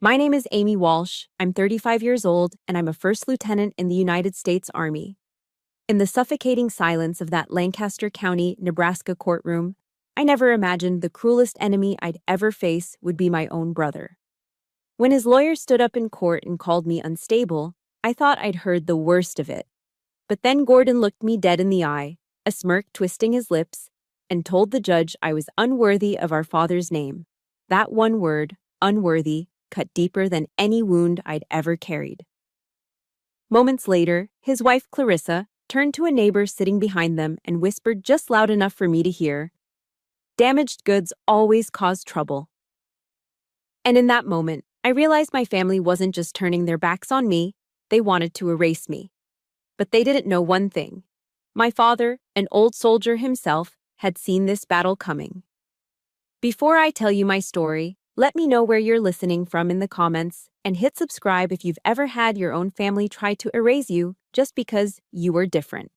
My name is Amy Walsh. I'm 35 years old, and I'm a first lieutenant in the United States Army. In the suffocating silence of that Lancaster County, Nebraska courtroom, I never imagined the cruelest enemy I'd ever face would be my own brother. When his lawyer stood up in court and called me unstable, I thought I'd heard the worst of it. But then Gordon looked me dead in the eye, a smirk twisting his lips, and told the judge I was unworthy of our father's name. That one word, unworthy, cut deeper than any wound I'd ever carried. Moments later, his wife Clarissa turned to a neighbor sitting behind them and whispered just loud enough for me to hear, "Damaged goods always cause trouble." And in that moment, I realized my family wasn't just turning their backs on me, they wanted to erase me. But they didn't know one thing. My father, an old soldier himself, had seen this battle coming. Before I tell you my story, let me know where you're listening from in the comments, and hit subscribe if you've ever had your own family try to erase you just because you were different.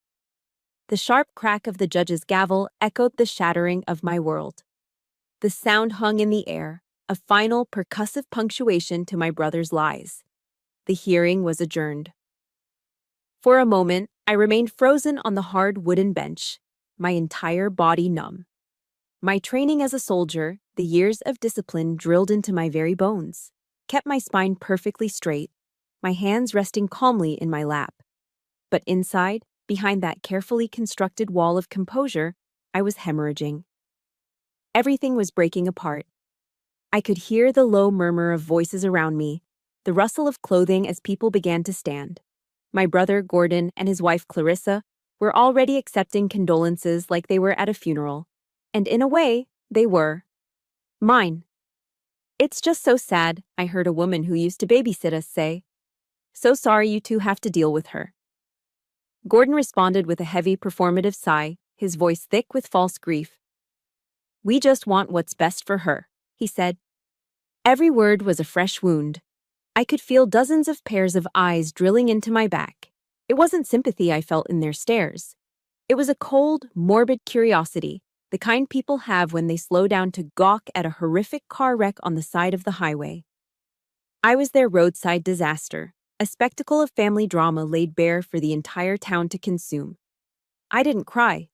The sharp crack of the judge's gavel echoed the shattering of my world. The sound hung in the air, a final percussive punctuation to my brother's lies. The hearing was adjourned. For a moment, I remained frozen on the hard wooden bench, my entire body numb. My training as a soldier, the years of discipline drilled into my very bones, kept my spine perfectly straight, my hands resting calmly in my lap. But inside, behind that carefully constructed wall of composure, I was hemorrhaging. Everything was breaking apart. I could hear the low murmur of voices around me, the rustle of clothing as people began to stand. My brother Gordon and his wife Clarissa were already accepting condolences like they were at a funeral. And in a way, they were. Mine. "It's just so sad," I heard a woman who used to babysit us say. "So sorry you two have to deal with her." Gordon responded with a heavy performative sigh, his voice thick with false grief. "We just want what's best for her," he said. Every word was a fresh wound. I could feel dozens of pairs of eyes drilling into my back. It wasn't sympathy I felt in their stares. It was a cold, morbid curiosity, the kind people have when they slow down to gawk at a horrific car wreck on the side of the highway. I was their roadside disaster, a spectacle of family drama laid bare for the entire town to consume. I didn't cry.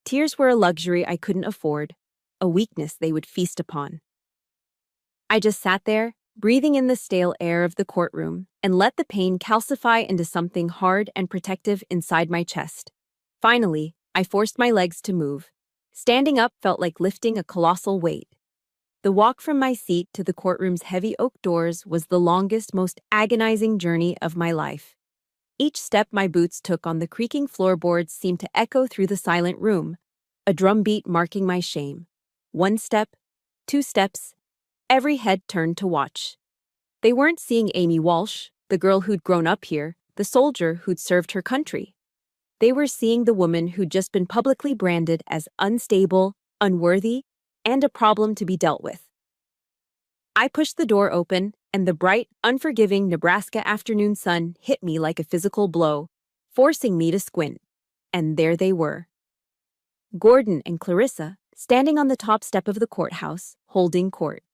Tears were a luxury I couldn't afford, a weakness they would feast upon. I just sat there, breathing in the stale air of the courtroom, and let the pain calcify into something hard and protective inside my chest. Finally, I forced my legs to move. Standing up felt like lifting a colossal weight. The walk from my seat to the courtroom's heavy oak doors was the longest, most agonizing journey of my life. Each step my boots took on the creaking floorboards seemed to echo through the silent room, a drumbeat marking my shame. One step, two steps, every head turned to watch. They weren't seeing Amy Walsh, the girl who'd grown up here, the soldier who'd served her country. They were seeing the woman who'd just been publicly branded as unstable, unworthy, and a problem to be dealt with. I pushed the door open, and the bright, unforgiving Nebraska afternoon sun hit me like a physical blow, forcing me to squint. And there they were. Gordon and Clarissa, standing on the top step of the courthouse, holding court.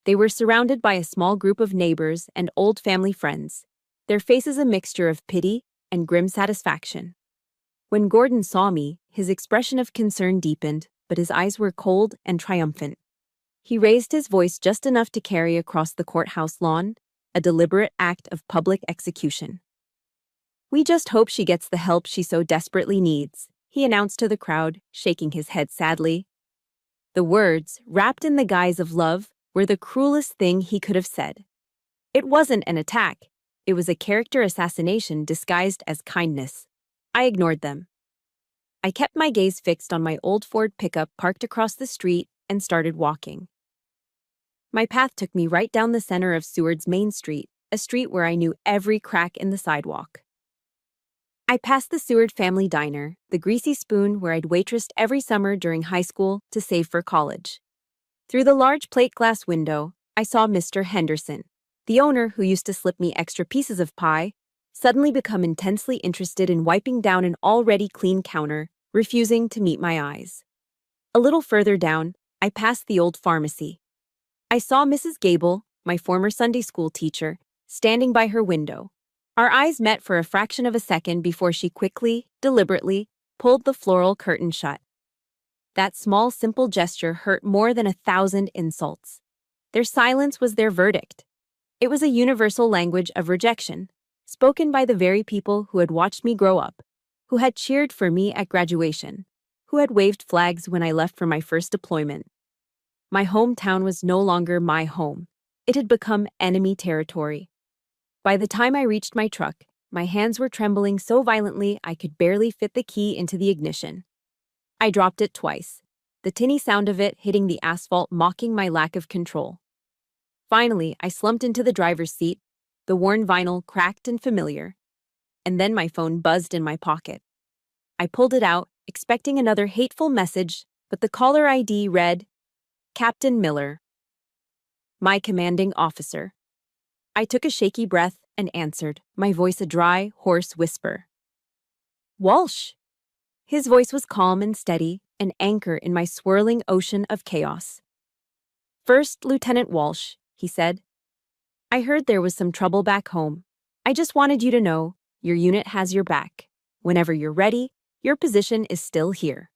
They were surrounded by a small group of neighbors and old family friends, their faces a mixture of pity and grim satisfaction. When Gordon saw me, his expression of concern deepened, but his eyes were cold and triumphant. He raised his voice just enough to carry across the courthouse lawn, a deliberate act of public execution. "We just hope she gets the help she so desperately needs," he announced to the crowd, shaking his head sadly. The words, wrapped in the guise of love, were the cruelest thing he could have said. It wasn't an attack. It was a character assassination disguised as kindness. I ignored them. I kept my gaze fixed on my old Ford pickup parked across the street and started walking. My path took me right down the center of Seward's Main Street, a street where I knew every crack in the sidewalk. I passed the Seward family diner, the greasy spoon where I'd waitressed every summer during high school to save for college. Through the large plate glass window, I saw Mr. Henderson, the owner who used to slip me extra pieces of pie, suddenly become intensely interested in wiping down an already clean counter, refusing to meet my eyes. A little further down, I passed the old pharmacy. I saw Mrs. Gable, my former Sunday school teacher, standing by her window. Our eyes met for a fraction of a second before she quickly, deliberately, pulled the floral curtain shut. That small, simple gesture hurt more than 1,000 insults. Their silence was their verdict. It was a universal language of rejection, spoken by the very people who had watched me grow up, who had cheered for me at graduation, who had waved flags when I left for my first deployment. My hometown was no longer my home. It had become enemy territory. By the time I reached my truck, my hands were trembling so violently I could barely fit the key into the ignition. I dropped it twice, the tinny sound of it hitting the asphalt mocking my lack of control. Finally, I slumped into the driver's seat, the worn vinyl cracked and familiar, and then my phone buzzed in my pocket. I pulled it out, expecting another hateful message, but the caller ID read, Captain Miller, my commanding officer. I took a shaky breath and answered, my voice a dry, hoarse whisper. Walsh! His voice was calm and steady, an anchor in my swirling ocean of chaos. First Lieutenant Walsh, he said. I heard there was some trouble back home. I just wanted you to know, your unit has your back. Whenever you're ready, your position is still here.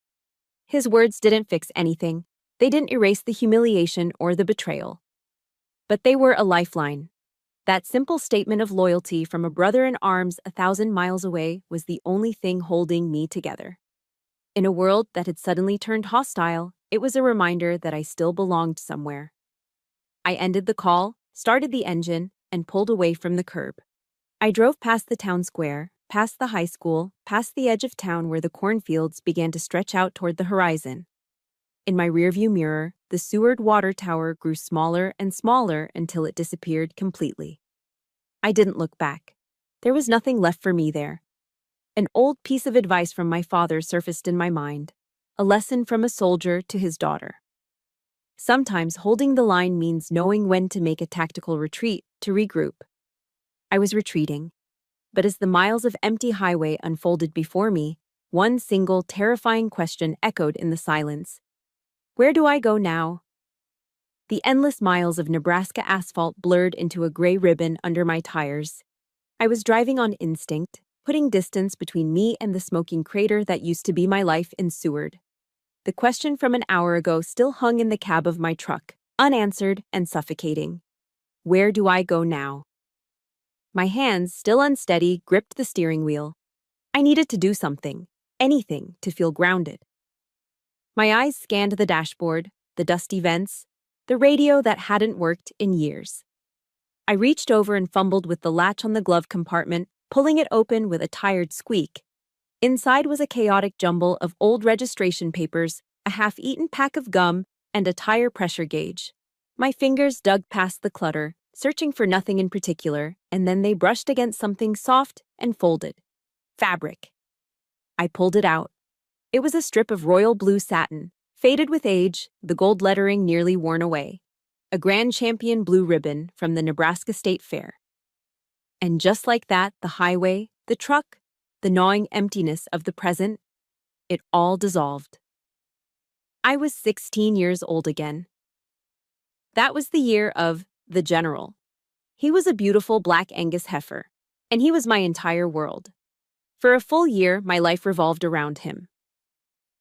His words didn't fix anything. They didn't erase the humiliation or the betrayal. But they were a lifeline. That simple statement of loyalty from a brother in arms 1,000 miles away was the only thing holding me together. In a world that had suddenly turned hostile, it was a reminder that I still belonged somewhere. I ended the call, started the engine, and pulled away from the curb. I drove past the town square, past the high school, past the edge of town where the cornfields began to stretch out toward the horizon. In my rearview mirror, the Seward water tower grew smaller and smaller until it disappeared completely. I didn't look back. There was nothing left for me there. An old piece of advice from my father surfaced in my mind, a lesson from a soldier to his daughter. Sometimes holding the line means knowing when to make a tactical retreat to regroup. I was retreating, but as the miles of empty highway unfolded before me, one single terrifying question echoed in the silence. Where do I go now? The endless miles of Nebraska asphalt blurred into a gray ribbon under my tires. I was driving on instinct, putting distance between me and the smoking crater that used to be my life in Seward. The question from an hour ago still hung in the cab of my truck, unanswered and suffocating. Where do I go now? My hands, still unsteady, gripped the steering wheel. I needed to do something, anything, to feel grounded. My eyes scanned the dashboard, the dusty vents, the radio that hadn't worked in years. I reached over and fumbled with the latch on the glove compartment, pulling it open with a tired squeak. Inside was a chaotic jumble of old registration papers, a half-eaten pack of gum, and a tire pressure gauge. My fingers dug past the clutter, searching for nothing in particular, and then they brushed against something soft and folded. Fabric. I pulled it out. It was a strip of royal blue satin, faded with age, the gold lettering nearly worn away. A Grand Champion blue ribbon from the Nebraska State Fair. And just like that, the highway, the truck, the gnawing emptiness of the present, it all dissolved. I was 16 years old again. That was the year of the General. He was a beautiful black Angus heifer, and he was my entire world. For a full year, my life revolved around him.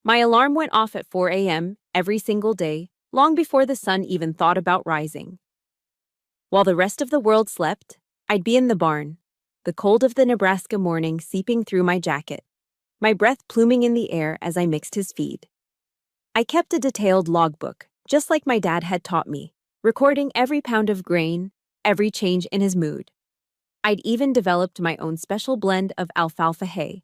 My alarm went off at 4 a.m. every single day, long before the sun even thought about rising. While the rest of the world slept, I'd be in the barn, the cold of the Nebraska morning seeping through my jacket, my breath pluming in the air as I mixed his feed. I kept a detailed logbook, just like my dad had taught me, recording every pound of grain, every change in his mood. I'd even developed my own special blend of alfalfa hay,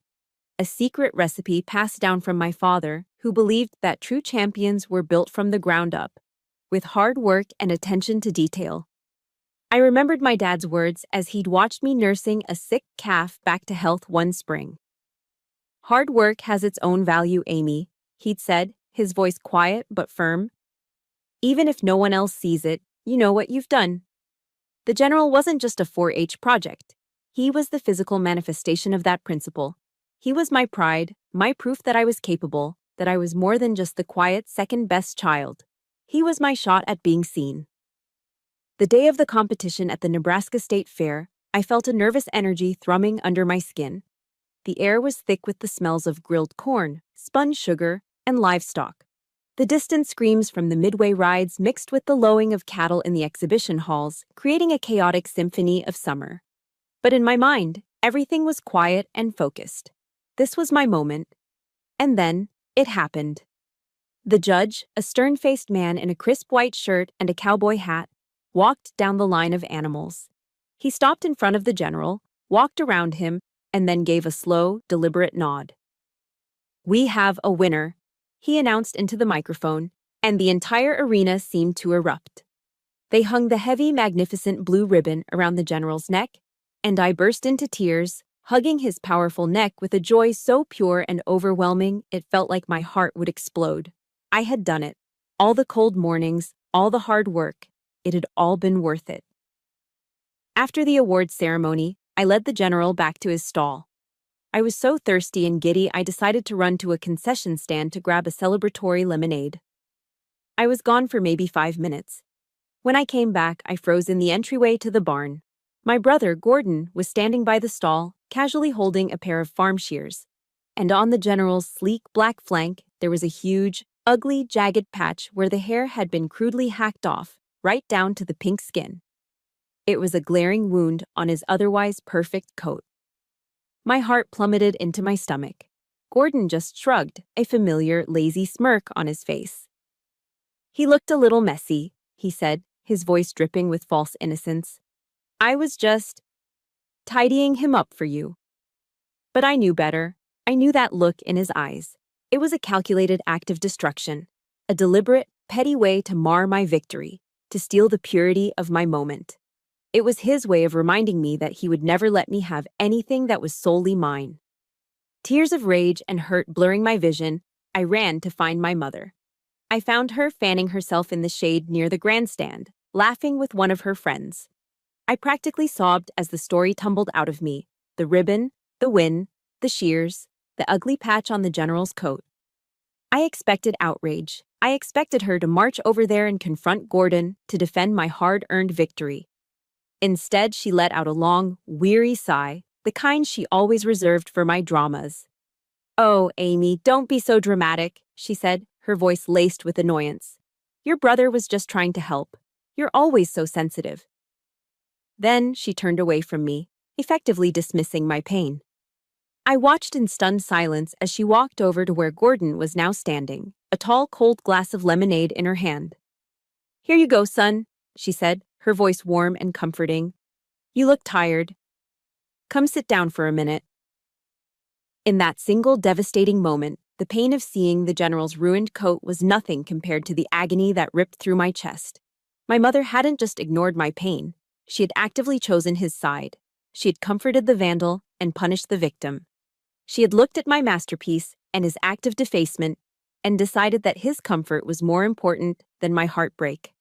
a secret recipe passed down from my father, who believed that true champions were built from the ground up, with hard work and attention to detail. I remembered my dad's words as he'd watched me nursing a sick calf back to health one spring. Hard work has its own value, Amy, he'd said, his voice quiet but firm. Even if no one else sees it, you know what you've done. The General wasn't just a 4-H project. He was the physical manifestation of that principle. He was my pride, my proof that I was capable, that I was more than just the quiet second-best child. He was my shot at being seen. The day of the competition at the Nebraska State Fair, I felt a nervous energy thrumming under my skin. The air was thick with the smells of grilled corn, spun sugar, and livestock. The distant screams from the midway rides mixed with the lowing of cattle in the exhibition halls, creating a chaotic symphony of summer. But in my mind, everything was quiet and focused. This was my moment. And then, it happened. The judge, a stern-faced man in a crisp white shirt and a cowboy hat, walked down the line of animals. He stopped in front of the general, walked around him, and then gave a slow, deliberate nod. "We have a winner," he announced into the microphone, and the entire arena seemed to erupt. They hung the heavy, magnificent blue ribbon around the general's neck, and I burst into tears, hugging his powerful neck with a joy so pure and overwhelming it felt like my heart would explode. I had done it. All the cold mornings, all the hard work, it had all been worth it. After the awards ceremony, I led the general back to his stall. I was so thirsty and giddy I decided to run to a concession stand to grab a celebratory lemonade. I was gone for maybe 5 minutes. When I came back, I froze in the entryway to the barn. My brother, Gordon, was standing by the stall, casually holding a pair of farm shears. And on the general's sleek black flank, there was a huge, ugly, jagged patch where the hair had been crudely hacked off, right down to the pink skin. It was a glaring wound on his otherwise perfect coat. My heart plummeted into my stomach. Gordon just shrugged, a familiar, lazy smirk on his face. "He looked a little messy," he said, his voice dripping with false innocence. "I was just tidying him up for you." But I knew better. I knew that look in his eyes. It was a calculated act of destruction, a deliberate, petty way to mar my victory, to steal the purity of my moment. It was his way of reminding me that he would never let me have anything that was solely mine. Tears of rage and hurt blurring my vision, I ran to find my mother. I found her fanning herself in the shade near the grandstand, laughing with one of her friends. I practically sobbed as the story tumbled out of me: the ribbon, the win, the shears, the ugly patch on the general's coat. I expected outrage. I expected her to march over there and confront Gordon, to defend my hard-earned victory. Instead, she let out a long, weary sigh, the kind she always reserved for my dramas. "Oh, Amy, don't be so dramatic," she said, her voice laced with annoyance. "Your brother was just trying to help. You're always so sensitive." Then she turned away from me, effectively dismissing my pain. I watched in stunned silence as she walked over to where Gordon was now standing, a tall, cold glass of lemonade in her hand. "Here you go, son," she said, her voice warm and comforting. "You look tired. Come sit down for a minute." In that single devastating moment, the pain of seeing the general's ruined coat was nothing compared to the agony that ripped through my chest. My mother hadn't just ignored my pain. She had actively chosen his side. She had comforted the vandal and punished the victim. She had looked at my masterpiece and his act of defacement and decided that his comfort was more important than my heartbreak.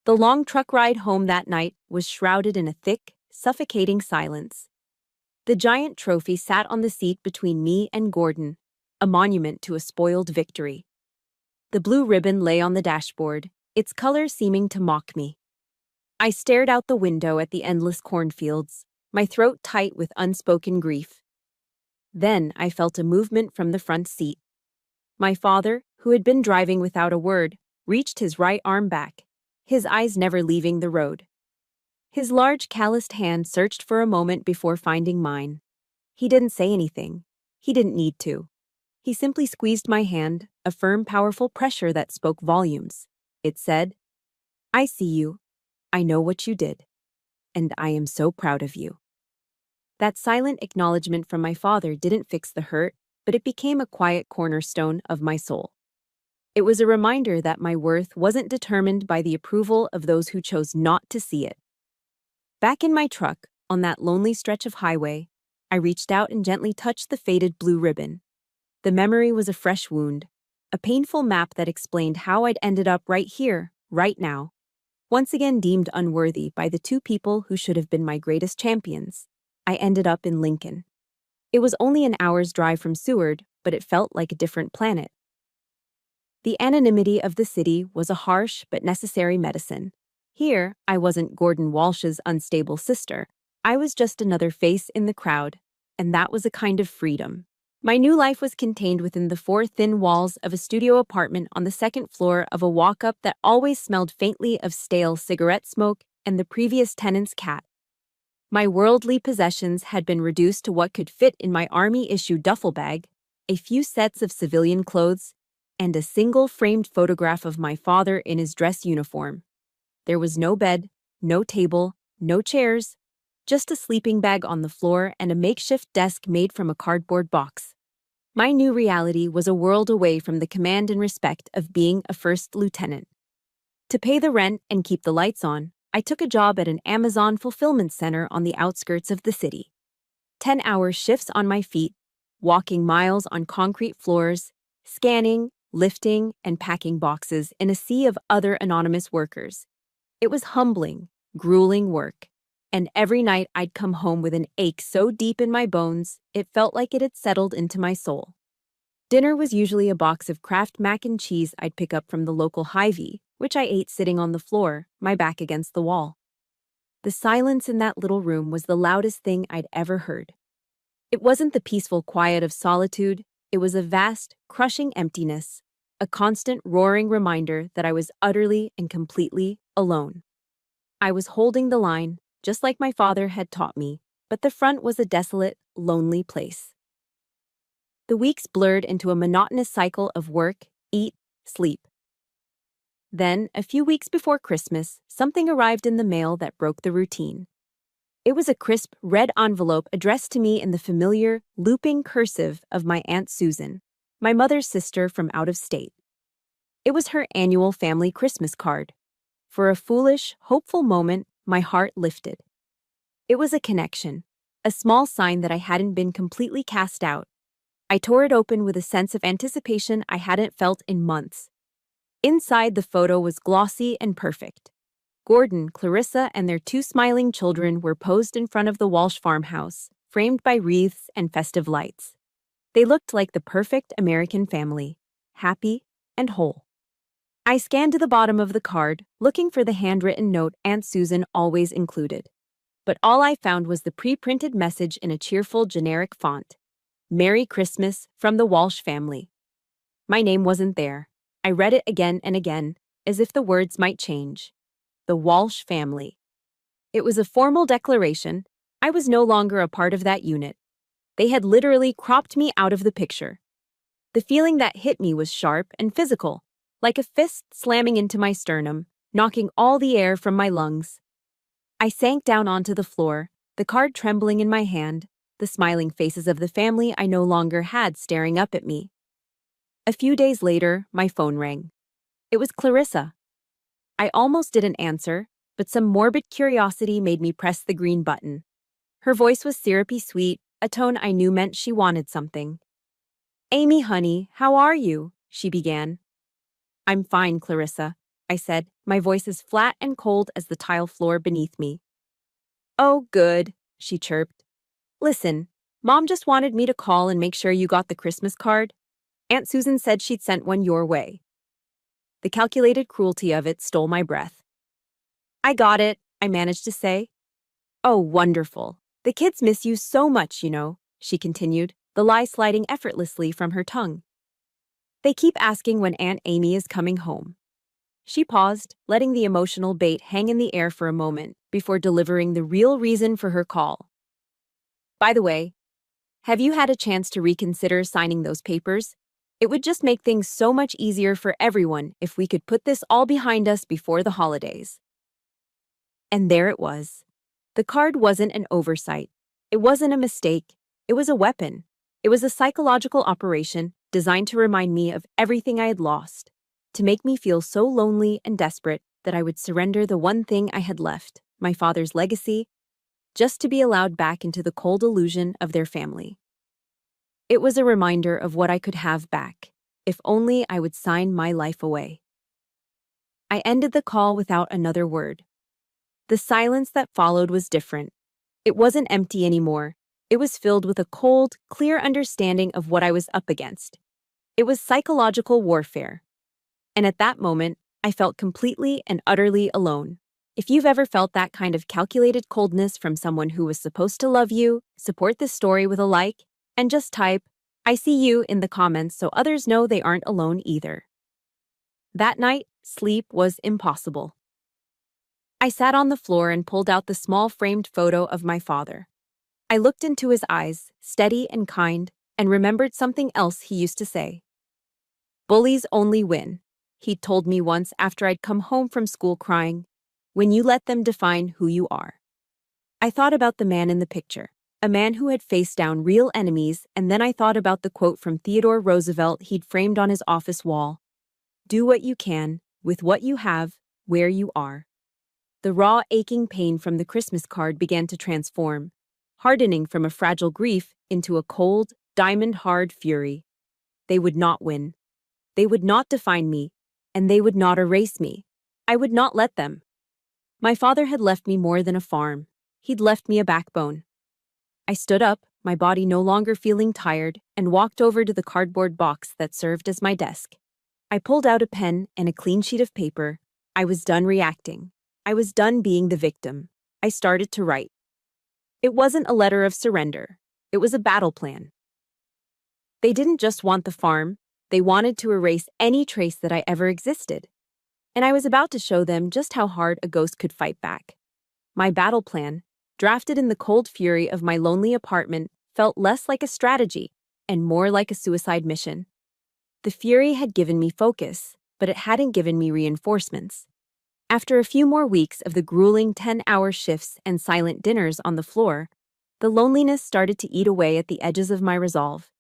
The long truck ride home that night was shrouded in a thick, suffocating silence. The giant trophy sat on the seat between me and Gordon, a monument to a spoiled victory. The blue ribbon lay on the dashboard, its color seeming to mock me. I stared out the window at the endless cornfields, my throat tight with unspoken grief. Then I felt a movement from the front seat. My father, who had been driving without a word, reached his right arm back, his eyes never leaving the road. His large, calloused hand searched for a moment before finding mine. He didn't say anything. He didn't need to. He simply squeezed my hand, a firm, powerful pressure that spoke volumes. It said, "I see you. I know what you did. And I am so proud of you." That silent acknowledgement from my father didn't fix the hurt, but it became a quiet cornerstone of my soul. It was a reminder that my worth wasn't determined by the approval of those who chose not to see it. Back in my truck, on that lonely stretch of highway, I reached out and gently touched the faded blue ribbon. The memory was a fresh wound, a painful map that explained how I'd ended up right here, right now, once again deemed unworthy by the two people who should have been my greatest champions. I ended up in Lincoln. It was only an hour's drive from Seward, but it felt like a different planet. The anonymity of the city was a harsh but necessary medicine. Here, I wasn't Gordon Walsh's unstable sister. I was just another face in the crowd, and that was a kind of freedom. My new life was contained within the four thin walls of a studio apartment on the second floor of a walk-up that always smelled faintly of stale cigarette smoke and the previous tenant's cat. My worldly possessions had been reduced to what could fit in my army-issue duffel bag, a few sets of civilian clothes, and a single framed photograph of my father in his dress uniform. There was no bed, no table, no chairs, just a sleeping bag on the floor and a makeshift desk made from a cardboard box. My new reality was a world away from the command and respect of being a first lieutenant. To pay the rent and keep the lights on, I took a job at an Amazon fulfillment center on the outskirts of the city. 10-hour shifts on my feet, walking miles on concrete floors, scanning, lifting, and packing boxes in a sea of other anonymous workers. It was humbling, grueling work, and every night I'd come home with an ache so deep in my bones, it felt like it had settled into my soul. Dinner was usually a box of Kraft mac and cheese I'd pick up from the local Hy-Vee, which I ate sitting on the floor, my back against the wall. The silence in that little room was the loudest thing I'd ever heard. It wasn't the peaceful quiet of solitude, it was a vast, crushing emptiness, a constant roaring reminder that I was utterly and completely alone. I was holding the line, just like my father had taught me, but the front was a desolate, lonely place. The weeks blurred into a monotonous cycle of work, eat, sleep. Then, a few weeks before Christmas, something arrived in the mail that broke the routine. It was a crisp, red envelope addressed to me in the familiar, looping cursive of my Aunt Susan, my mother's sister from out of state. It was her annual family Christmas card. For a foolish, hopeful moment, my heart lifted. It was a connection, a small sign that I hadn't been completely cast out. I tore it open with a sense of anticipation I hadn't felt in months. Inside, the photo was glossy and perfect. Gordon, Clarissa, and their two smiling children were posed in front of the Walsh farmhouse, framed by wreaths and festive lights. They looked like the perfect American family, happy and whole. I scanned to the bottom of the card, looking for the handwritten note Aunt Susan always included. But all I found was the pre-printed message in a cheerful, generic font. Merry Christmas from the Walsh family. My name wasn't there. I read it again and again, as if the words might change. The Walsh family. It was a formal declaration. I was no longer a part of that unit. They had literally cropped me out of the picture. The feeling that hit me was sharp and physical, like a fist slamming into my sternum, knocking all the air from my lungs. I sank down onto the floor, the card trembling in my hand, the smiling faces of the family I no longer had staring up at me. A few days later, my phone rang. It was Clarissa. I almost didn't answer, but some morbid curiosity made me press the green button. Her voice was syrupy sweet, a tone I knew meant she wanted something. "Amy, honey, how are you?" she began. "I'm fine, Clarissa," I said, my voice as flat and cold as the tile floor beneath me. "Oh, good," she chirped. "Listen, Mom just wanted me to call and make sure you got the Christmas card. Aunt Susan said she'd sent one your way." The calculated cruelty of it stole my breath. "I got it," I managed to say. "Oh, wonderful. The kids miss you so much, you know," she continued, the lie sliding effortlessly from her tongue. "They keep asking when Aunt Amy is coming home." She paused, letting the emotional bait hang in the air for a moment before delivering the real reason for her call. "By the way, have you had a chance to reconsider signing those papers? It would just make things so much easier for everyone if we could put this all behind us before the holidays." And there it was. The card wasn't an oversight. It wasn't a mistake. It was a weapon. It was a psychological operation designed to remind me of everything I had lost, to make me feel so lonely and desperate that I would surrender the one thing I had left, my father's legacy, just to be allowed back into the cold illusion of their family. It was a reminder of what I could have back, if only I would sign my life away. I ended the call without another word. The silence that followed was different. It wasn't empty anymore. It was filled with a cold, clear understanding of what I was up against. It was psychological warfare. And at that moment, I felt completely and utterly alone. If you've ever felt that kind of calculated coldness from someone who was supposed to love you, support this story with a like, and just type, "I see you" in the comments so others know they aren't alone either. That night, sleep was impossible. I sat on the floor and pulled out the small framed photo of my father. I looked into his eyes, steady and kind, and remembered something else he used to say. "Bullies only win," he'd told me once after I'd come home from school crying, "when you let them define who you are." I thought about the man in the picture, a man who had faced down real enemies, and then I thought about the quote from Theodore Roosevelt he'd framed on his office wall: "Do what you can, with what you have, where you are." The raw, aching pain from the Christmas card began to transform, hardening from a fragile grief into a cold, diamond-hard fury. They would not win. They would not define me, and they would not erase me. I would not let them. My father had left me more than a farm. He'd left me a backbone. I stood up, my body no longer feeling tired, and walked over to the cardboard box that served as my desk. I pulled out a pen and a clean sheet of paper. I was done reacting. I was done being the victim. I started to write. It wasn't a letter of surrender. It was a battle plan. They didn't just want the farm. They wanted to erase any trace that I ever existed. And I was about to show them just how hard a ghost could fight back. My battle plan, drafted in the cold fury of my lonely apartment, felt less like a strategy and more like a suicide mission. The fury had given me focus, but it hadn't given me reinforcements. After a few more weeks of the grueling 10-hour shifts and silent dinners on the floor, the loneliness started to eat away at the edges of my resolve.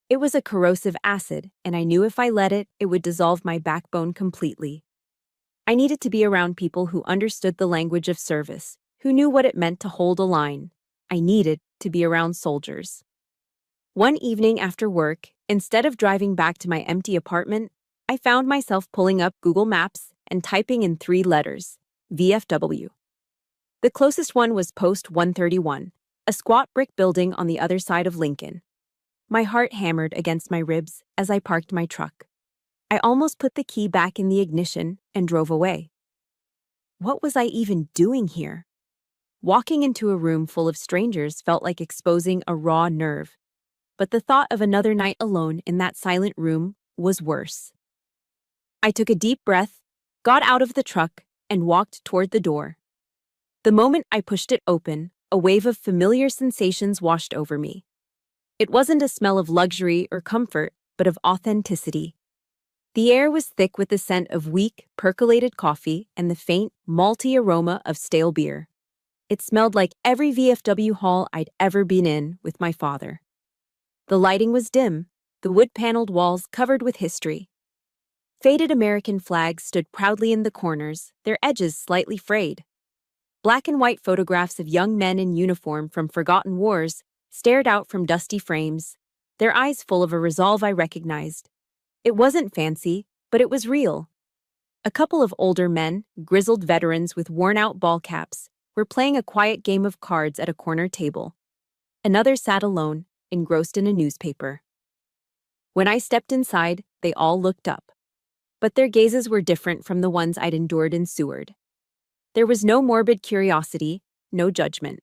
It was a corrosive acid, and I knew if I let it, it would dissolve my backbone completely. I needed to be around people who understood the language of service, who knew what it meant to hold a line. I needed to be around soldiers. One evening after work, instead of driving back to my empty apartment, I found myself pulling up Google Maps and typing in 3 letters, VFW. The closest one was Post 131, a squat brick building on the other side of Lincoln. My heart hammered against my ribs as I parked my truck. I almost put the key back in the ignition and drove away. What was I even doing here? Walking into a room full of strangers felt like exposing a raw nerve. But the thought of another night alone in that silent room was worse. I took a deep breath, got out of the truck, and walked toward the door. The moment I pushed it open, a wave of familiar sensations washed over me. It wasn't a smell of luxury or comfort, but of authenticity. The air was thick with the scent of weak, percolated coffee and the faint, malty aroma of stale beer. It smelled like every VFW hall I'd ever been in with my father. The lighting was dim, the wood-paneled walls covered with history. Faded American flags stood proudly in the corners, their edges slightly frayed. Black and white photographs of young men in uniform from forgotten wars stared out from dusty frames, their eyes full of a resolve I recognized. It wasn't fancy, but it was real. A couple of older men, grizzled veterans with worn-out ball caps, were playing a quiet game of cards at a corner table. Another sat alone, engrossed in a newspaper. When I stepped inside, they all looked up. But their gazes were different from the ones I'd endured in Seward. There was no morbid curiosity, no judgment.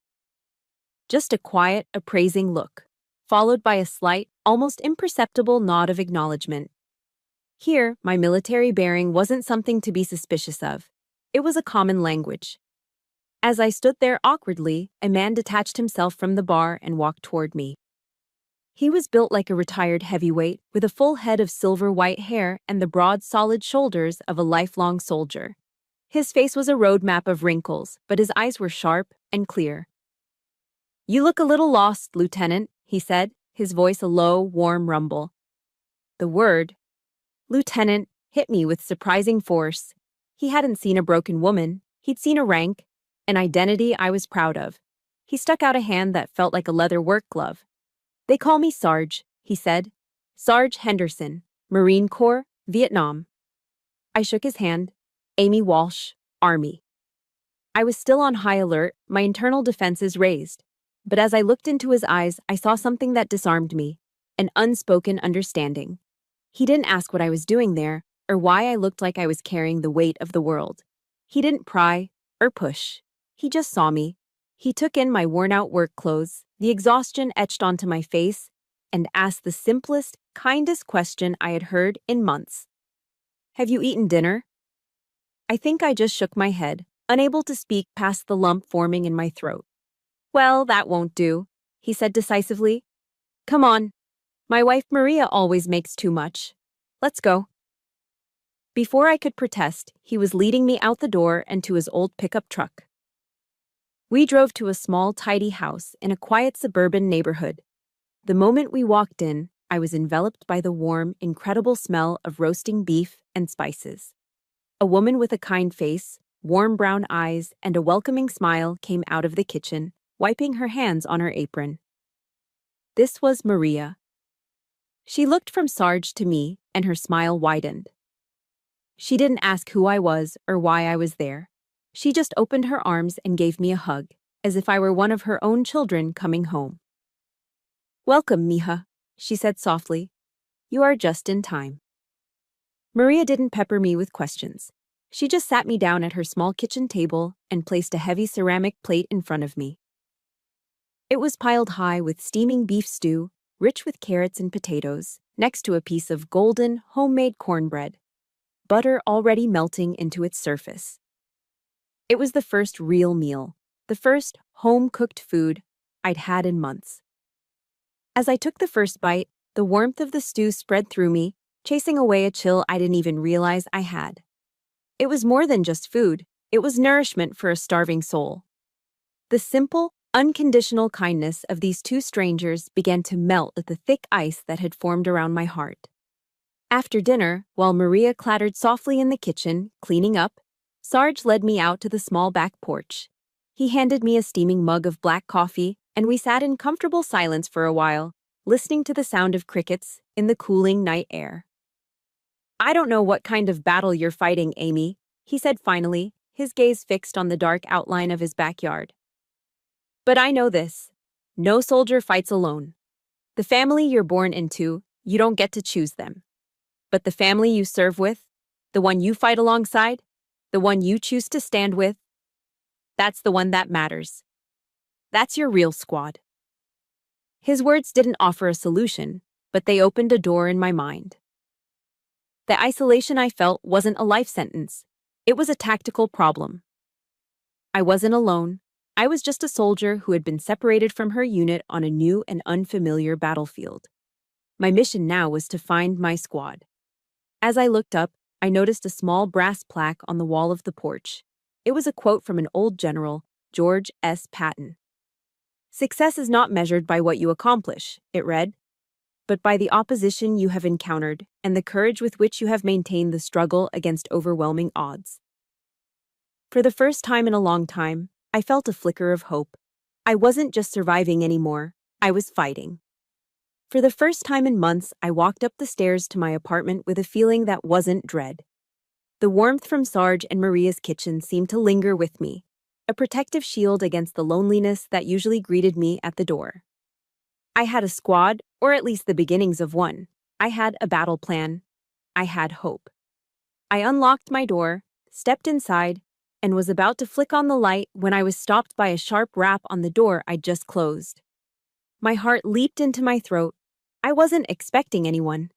Just a quiet, appraising look, followed by a slight, almost imperceptible nod of acknowledgement. Here, my military bearing wasn't something to be suspicious of. It was a common language. As I stood there awkwardly, a man detached himself from the bar and walked toward me. He was built like a retired heavyweight, with a full head of silver-white hair and the broad, solid shoulders of a lifelong soldier. His face was a roadmap of wrinkles, but his eyes were sharp and clear. "You look a little lost, Lieutenant," he said, his voice a low, warm rumble. The word, Lieutenant, hit me with surprising force. He hadn't seen a broken woman. He'd seen a rank, an identity I was proud of. He stuck out a hand that felt like a leather work glove. "They call me Sarge," he said. "Sarge Henderson, Marine Corps, Vietnam." I shook his hand. "Amy Walsh, Army." I was still on high alert, my internal defenses raised. But as I looked into his eyes, I saw something that disarmed me, an unspoken understanding. He didn't ask what I was doing there, or why I looked like I was carrying the weight of the world. He didn't pry or push. He just saw me. He took in my worn-out work clothes, the exhaustion etched onto my face, and asked the simplest, kindest question I had heard in months. "Have you eaten dinner?" I think I just shook my head, unable to speak past the lump forming in my throat. "Well, that won't do," he said decisively. "Come on. My wife Maria always makes too much. Let's go." Before I could protest, he was leading me out the door and to his old pickup truck. We drove to a small, tidy house in a quiet suburban neighborhood. The moment we walked in, I was enveloped by the warm, incredible smell of roasting beef and spices. A woman with a kind face, warm brown eyes, and a welcoming smile came out of the kitchen, wiping her hands on her apron. This was Maria. She looked from Sarge to me, and her smile widened. She didn't ask who I was or why I was there. She just opened her arms and gave me a hug, as if I were one of her own children coming home. "Welcome, mija," she said softly. "You are just in time." Maria didn't pepper me with questions. She just sat me down at her small kitchen table and placed a heavy ceramic plate in front of me. It was piled high with steaming beef stew, rich with carrots and potatoes, next to a piece of golden, homemade cornbread, butter already melting into its surface. It was the first real meal, the first home-cooked food I'd had in months. As I took the first bite, the warmth of the stew spread through me, chasing away a chill I didn't even realize I had. It was more than just food, it was nourishment for a starving soul. The simple, unconditional kindness of these two strangers began to melt at the thick ice that had formed around my heart. After dinner, while Maria clattered softly in the kitchen, cleaning up, Sarge led me out to the small back porch. He handed me a steaming mug of black coffee, and we sat in comfortable silence for a while, listening to the sound of crickets in the cooling night air. "I don't know what kind of battle you're fighting, Amy," he said finally, his gaze fixed on the dark outline of his backyard. "But I know this. No soldier fights alone. The family you're born into, you don't get to choose them. But the family you serve with, the one you fight alongside, the one you choose to stand with, that's the one that matters. That's your real squad." His words didn't offer a solution, but they opened a door in my mind. The isolation I felt wasn't a life sentence. It was a tactical problem. I wasn't alone. I was just a soldier who had been separated from her unit on a new and unfamiliar battlefield. My mission now was to find my squad. As I looked up, I noticed a small brass plaque on the wall of the porch. It was a quote from an old general, George S. Patton. "Success is not measured by what you accomplish," it read, "but by the opposition you have encountered and the courage with which you have maintained the struggle against overwhelming odds." For the first time in a long time, I felt a flicker of hope. I wasn't just surviving anymore, I was fighting. For the first time in months, I walked up the stairs to my apartment with a feeling that wasn't dread. The warmth from Sarge and Maria's kitchen seemed to linger with me, a protective shield against the loneliness that usually greeted me at the door. I had a squad, or at least the beginnings of one. I had a battle plan. I had hope. I unlocked my door, stepped inside, and was about to flick on the light when I was stopped by a sharp rap on the door I'd just closed. My heart leaped into my throat. I wasn't expecting anyone.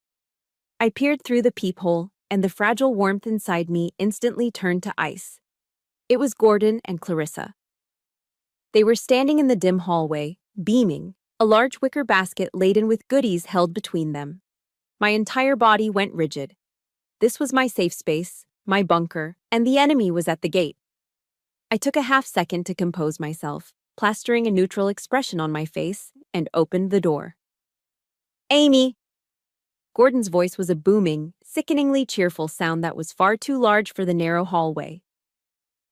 I peered through the peephole, and the fragile warmth inside me instantly turned to ice. It was Gordon and Clarissa. They were standing in the dim hallway, beaming, a large wicker basket laden with goodies held between them. My entire body went rigid. This was my safe space, my bunker, and the enemy was at the gate. I took a half-second to compose myself, plastering a neutral expression on my face, and opened the door. "Amy!" Gordon's voice was a booming, sickeningly cheerful sound that was far too large for the narrow hallway.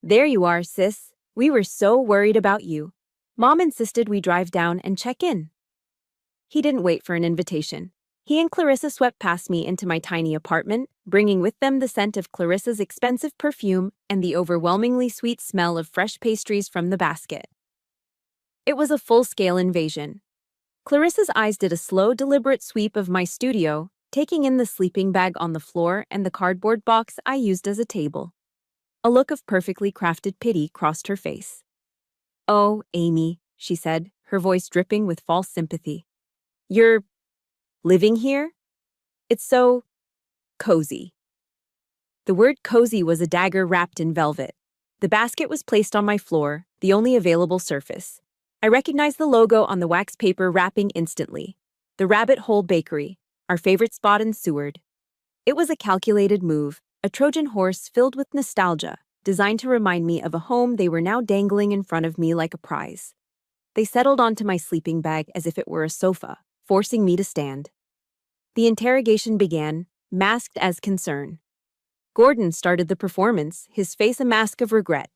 "There you are, sis. We were so worried about you. Mom insisted we drive down and check in." He didn't wait for an invitation. He and Clarissa swept past me into my tiny apartment, bringing with them the scent of Clarissa's expensive perfume and the overwhelmingly sweet smell of fresh pastries from the basket. It was a full-scale invasion. Clarissa's eyes did a slow, deliberate sweep of my studio, taking in the sleeping bag on the floor and the cardboard box I used as a table. A look of perfectly crafted pity crossed her face. "Oh, Amy," she said, her voice dripping with false sympathy. "You're living here? It's so cozy." The word cozy was a dagger wrapped in velvet. The basket was placed on my floor, the only available surface. I recognized the logo on the wax paper wrapping instantly. The Rabbit Hole Bakery, our favorite spot in Seward. It was a calculated move, a Trojan horse filled with nostalgia, designed to remind me of a home they were now dangling in front of me like a prize. They settled onto my sleeping bag as if it were a sofa, forcing me to stand. The interrogation began, masked as concern. Gordon started the performance, his face a mask of regret.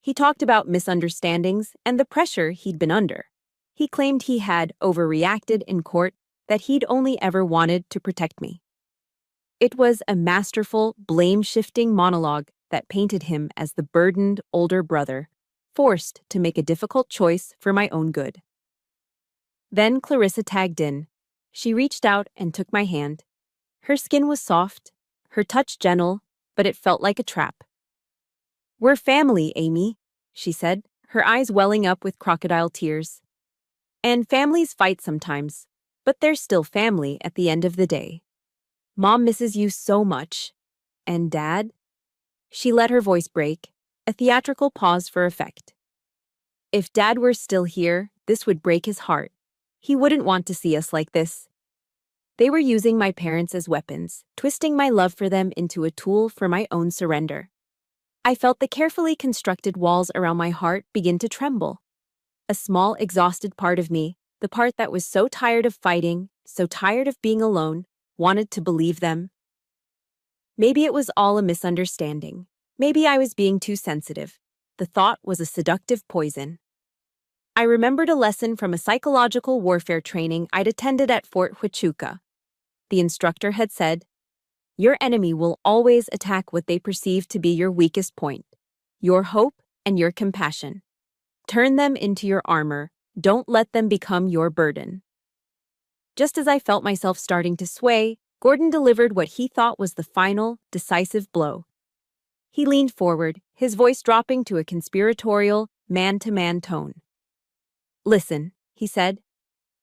He talked about misunderstandings and the pressure he'd been under. He claimed he had overreacted in court, that he'd only ever wanted to protect me. It was a masterful, blame-shifting monologue that painted him as the burdened older brother, forced to make a difficult choice for my own good. Then Clarissa tagged in. She reached out and took my hand. Her skin was soft, her touch gentle, but it felt like a trap. "We're family, Amy," she said, her eyes welling up with crocodile tears. "And families fight sometimes, but they're still family at the end of the day. Mom misses you so much. And Dad?" She let her voice break, a theatrical pause for effect. "If Dad were still here, this would break his heart. He wouldn't want to see us like this." They were using my parents as weapons, twisting my love for them into a tool for my own surrender. I felt the carefully constructed walls around my heart begin to tremble. A small, exhausted part of me, the part that was so tired of fighting, so tired of being alone, wanted to believe them. Maybe it was all a misunderstanding. Maybe I was being too sensitive. The thought was a seductive poison. I remembered a lesson from a psychological warfare training I'd attended at Fort Huachuca. The instructor had said, "Your enemy will always attack what they perceive to be your weakest point, your hope and your compassion. Turn them into your armor. Don't let them become your burden." Just as I felt myself starting to sway, Gordon delivered what he thought was the final, decisive blow. He leaned forward, his voice dropping to a conspiratorial, man-to-man tone. "Listen," he said.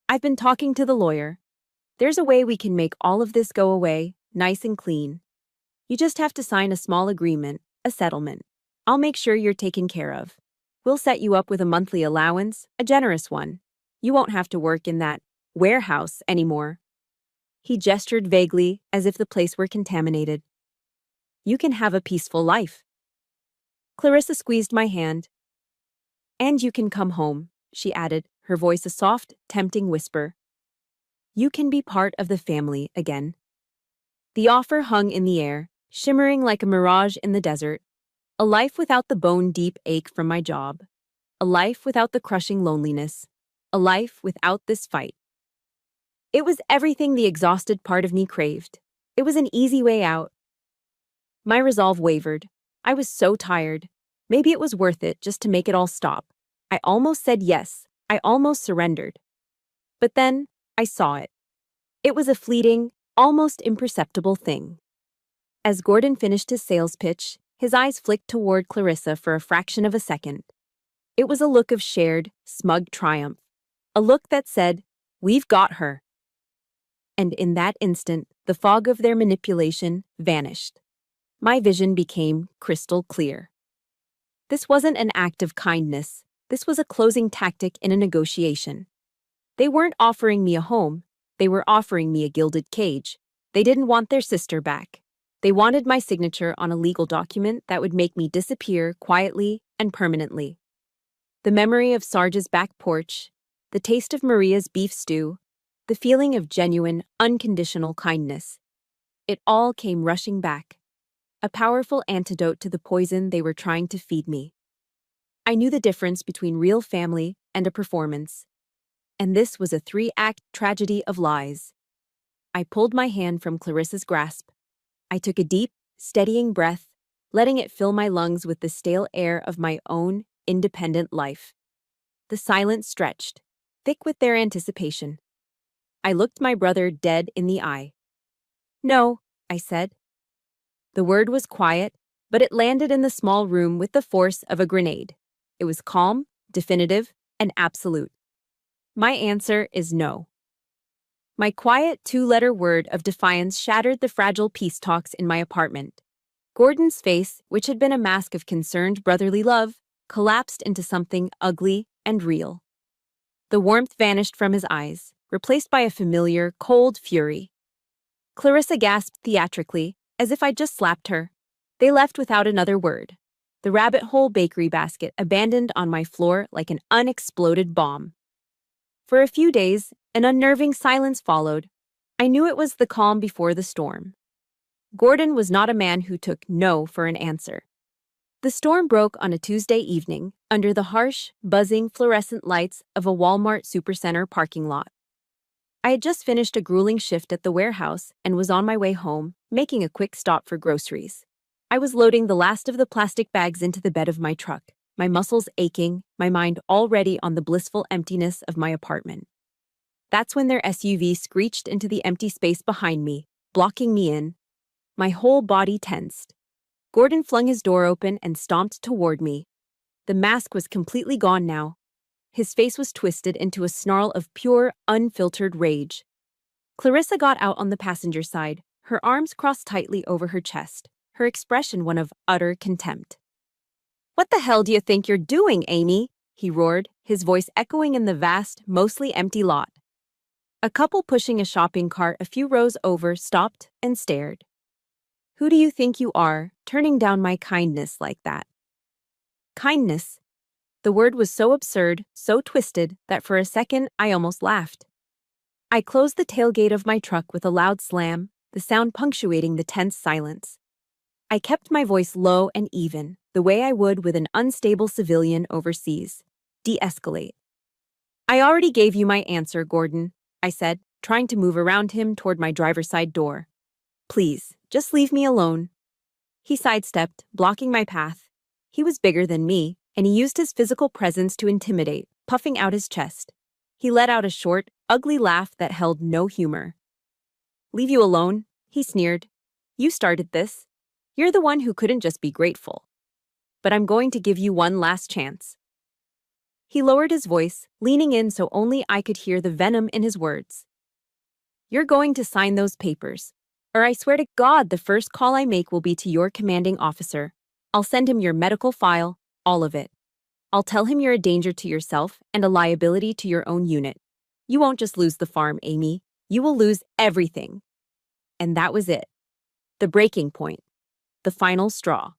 "I've been talking to the lawyer. There's a way we can make all of this go away, nice and clean. You just have to sign a small agreement, a settlement. I'll make sure you're taken care of. We'll set you up with a monthly allowance, a generous one. You won't have to work in that warehouse anymore." He gestured vaguely, as if the place were contaminated. "You can have a peaceful life." Clarissa squeezed my hand. "And you can come home," she added, her voice a soft, tempting whisper. "You can be part of the family again." The offer hung in the air, shimmering like a mirage in the desert. A life without the bone-deep ache from my job. A life without the crushing loneliness. A life without this fight. It was everything the exhausted part of me craved. It was an easy way out. My resolve wavered. I was so tired. Maybe it was worth it just to make it all stop. I almost said yes. I almost surrendered. But then, I saw it. It was a fleeting, almost imperceptible thing. As Gordon finished his sales pitch, his eyes flicked toward Clarissa for a fraction of a second. It was a look of shared, smug triumph. A look that said, "We've got her." And in that instant, the fog of their manipulation vanished. My vision became crystal clear. This wasn't an act of kindness. This was a closing tactic in a negotiation. They weren't offering me a home. They were offering me a gilded cage. They didn't want their sister back. They wanted my signature on a legal document that would make me disappear quietly and permanently. The memory of Sarge's back porch, the taste of Maria's beef stew, the feeling of genuine, unconditional kindness. It all came rushing back. A powerful antidote to the poison they were trying to feed me. I knew the difference between real family and a performance. And this was a 3-act tragedy of lies. I pulled my hand from Clarissa's grasp. I took a deep, steadying breath, letting it fill my lungs with the stale air of my own independent life. The silence stretched, thick with their anticipation. I looked my brother dead in the eye. "No," I said. The word was quiet, but it landed in the small room with the force of a grenade. It was calm, definitive, and absolute. My answer is no. My quiet two-letter word of defiance shattered the fragile peace talks in my apartment. Gordon's face, which had been a mask of concerned brotherly love, collapsed into something ugly and real. The warmth vanished from his eyes, replaced by a familiar, cold fury. Clarissa gasped theatrically, as if I'd just slapped her. They left without another word. The rabbit hole bakery basket abandoned on my floor like an unexploded bomb. For a few days, an unnerving silence followed. I knew it was the calm before the storm. Gordon was not a man who took no for an answer. The storm broke on a Tuesday evening under the harsh, buzzing fluorescent lights of a Walmart supercenter parking lot. I had just finished a grueling shift at the warehouse and was on my way home, making a quick stop for groceries. I was loading the last of the plastic bags into the bed of my truck, my muscles aching, my mind already on the blissful emptiness of my apartment. That's when their SUV screeched into the empty space behind me, blocking me in. My whole body tensed. Gordon flung his door open and stomped toward me. The mask was completely gone now. His face was twisted into a snarl of pure, unfiltered rage. Clarissa got out on the passenger side, her arms crossed tightly over her chest, her expression one of utter contempt. "What the hell do you think you're doing, Amy?" he roared, his voice echoing in the vast, mostly empty lot. A couple pushing a shopping cart a few rows over stopped and stared. "Who do you think you are, turning down my kindness like that?" Kindness? The word was so absurd, so twisted, that for a second I almost laughed. I closed the tailgate of my truck with a loud slam, the sound punctuating the tense silence. I kept my voice low and even, the way I would with an unstable civilian overseas. De-escalate. "I already gave you my answer, Gordon," I said, trying to move around him toward my driver's side door. "Please, just leave me alone." He sidestepped, blocking my path. He was bigger than me, and he used his physical presence to intimidate, puffing out his chest. He let out a short, ugly laugh that held no humor. "Leave you alone?" he sneered. "You started this. You're the one who couldn't just be grateful. But I'm going to give you one last chance." He lowered his voice, leaning in so only I could hear the venom in his words. "You're going to sign those papers, or I swear to God the first call I make will be to your commanding officer. I'll send him your medical file, all of it. I'll tell him you're a danger to yourself and a liability to your own unit. You won't just lose the farm, Amy. You will lose everything." And that was it. The breaking point. The final straw.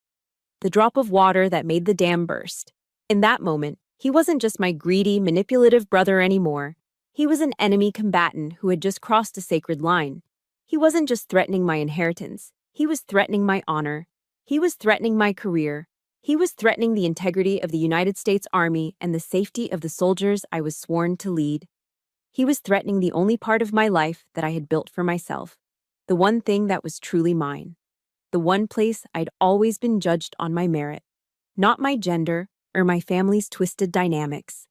The drop of water that made the dam burst. In that moment, he wasn't just my greedy, manipulative brother anymore. He was an enemy combatant who had just crossed a sacred line. He wasn't just threatening my inheritance. He was threatening my honor. He was threatening my career. He was threatening the integrity of the United States Army and the safety of the soldiers I was sworn to lead. He was threatening the only part of my life that I had built for myself, the one thing that was truly mine, the one place I'd always been judged on my merit, not my gender or my family's twisted dynamics.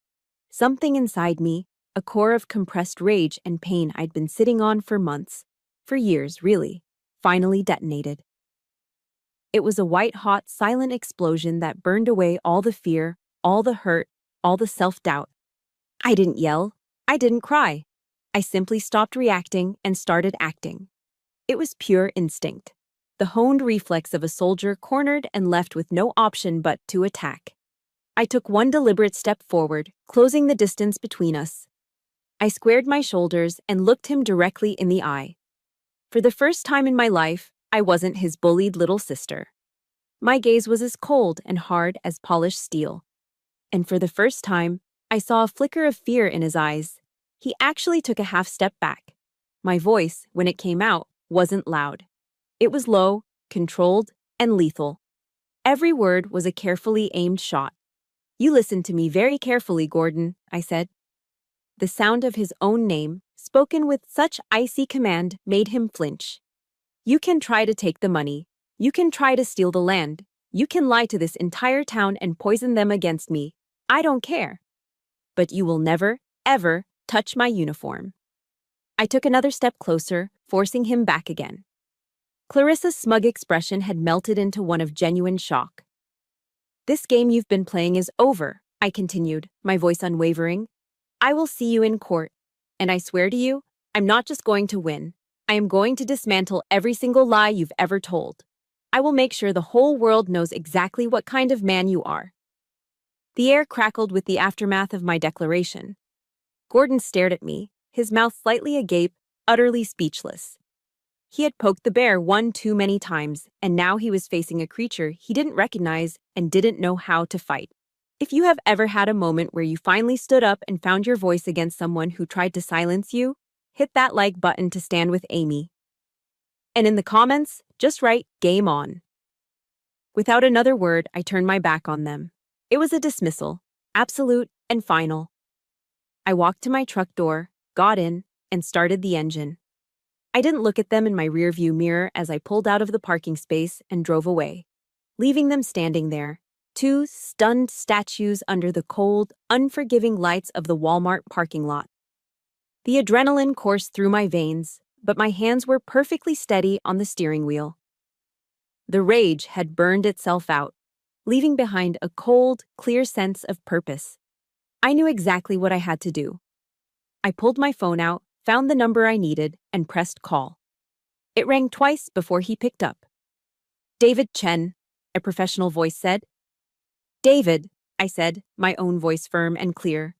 Something inside me, a core of compressed rage and pain I'd been sitting on for months, for years really, finally detonated. It was a white-hot, silent explosion that burned away all the fear, all the hurt, all the self-doubt. I didn't yell. I didn't cry. I simply stopped reacting and started acting. It was pure instinct, the honed reflex of a soldier cornered and left with no option but to attack. I took one deliberate step forward, closing the distance between us. I squared my shoulders and looked him directly in the eye. For the first time in my life, I wasn't his bullied little sister. My gaze was as cold and hard as polished steel. And for the first time, I saw a flicker of fear in his eyes. He actually took a half step back. My voice, when it came out, wasn't loud. It was low, controlled, and lethal. Every word was a carefully aimed shot. "You listen to me very carefully, Gordon," I said. The sound of his own name, spoken with such icy command, made him flinch. "You can try to take the money. You can try to steal the land. You can lie to this entire town and poison them against me. I don't care. But you will never, ever touch my uniform." I took another step closer, forcing him back again. Clarissa's smug expression had melted into one of genuine shock. "This game you've been playing is over," I continued, my voice unwavering. "I will see you in court. And I swear to you, I'm not just going to win. I am going to dismantle every single lie you've ever told. I will make sure the whole world knows exactly what kind of man you are." The air crackled with the aftermath of my declaration. Gordon stared at me, his mouth slightly agape, utterly speechless. He had poked the bear one too many times, and now he was facing a creature he didn't recognize and didn't know how to fight. If you have ever had a moment where you finally stood up and found your voice against someone who tried to silence you, hit that like button to stand with Amy. And in the comments, just write "Game on." Without another word, I turned my back on them. It was a dismissal, absolute and final. I walked to my truck door, got in, and started the engine. I didn't look at them in my rearview mirror as I pulled out of the parking space and drove away, leaving them standing there, two stunned statues under the cold, unforgiving lights of the Walmart parking lot. The adrenaline coursed through my veins, but my hands were perfectly steady on the steering wheel. The rage had burned itself out, leaving behind a cold, clear sense of purpose. I knew exactly what I had to do. I pulled my phone out, found the number I needed, and pressed call. It rang twice before he picked up. "David Chen," a professional voice said. "David," I said, my own voice firm and clear.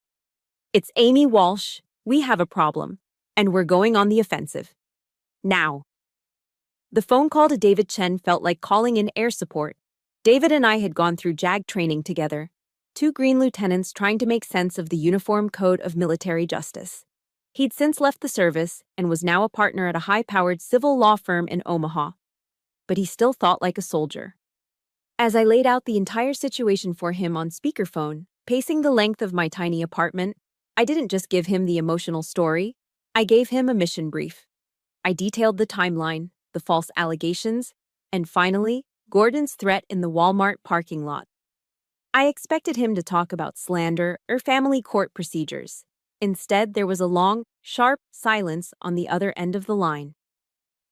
"It's Amy Walsh. We have a problem, and we're going on the offensive. Now." The phone call to David Chen felt like calling in air support. David and I had gone through JAG training together, two green lieutenants trying to make sense of the Uniform Code of Military Justice. He'd since left the service and was now a partner at a high-powered civil law firm in Omaha. But he still thought like a soldier. As I laid out the entire situation for him on speakerphone, pacing the length of my tiny apartment, I didn't just give him the emotional story, I gave him a mission brief. I detailed the timeline, the false allegations, and finally, Gordon's threat in the Walmart parking lot. I expected him to talk about slander or family court procedures. Instead, there was a long, sharp silence on the other end of the line.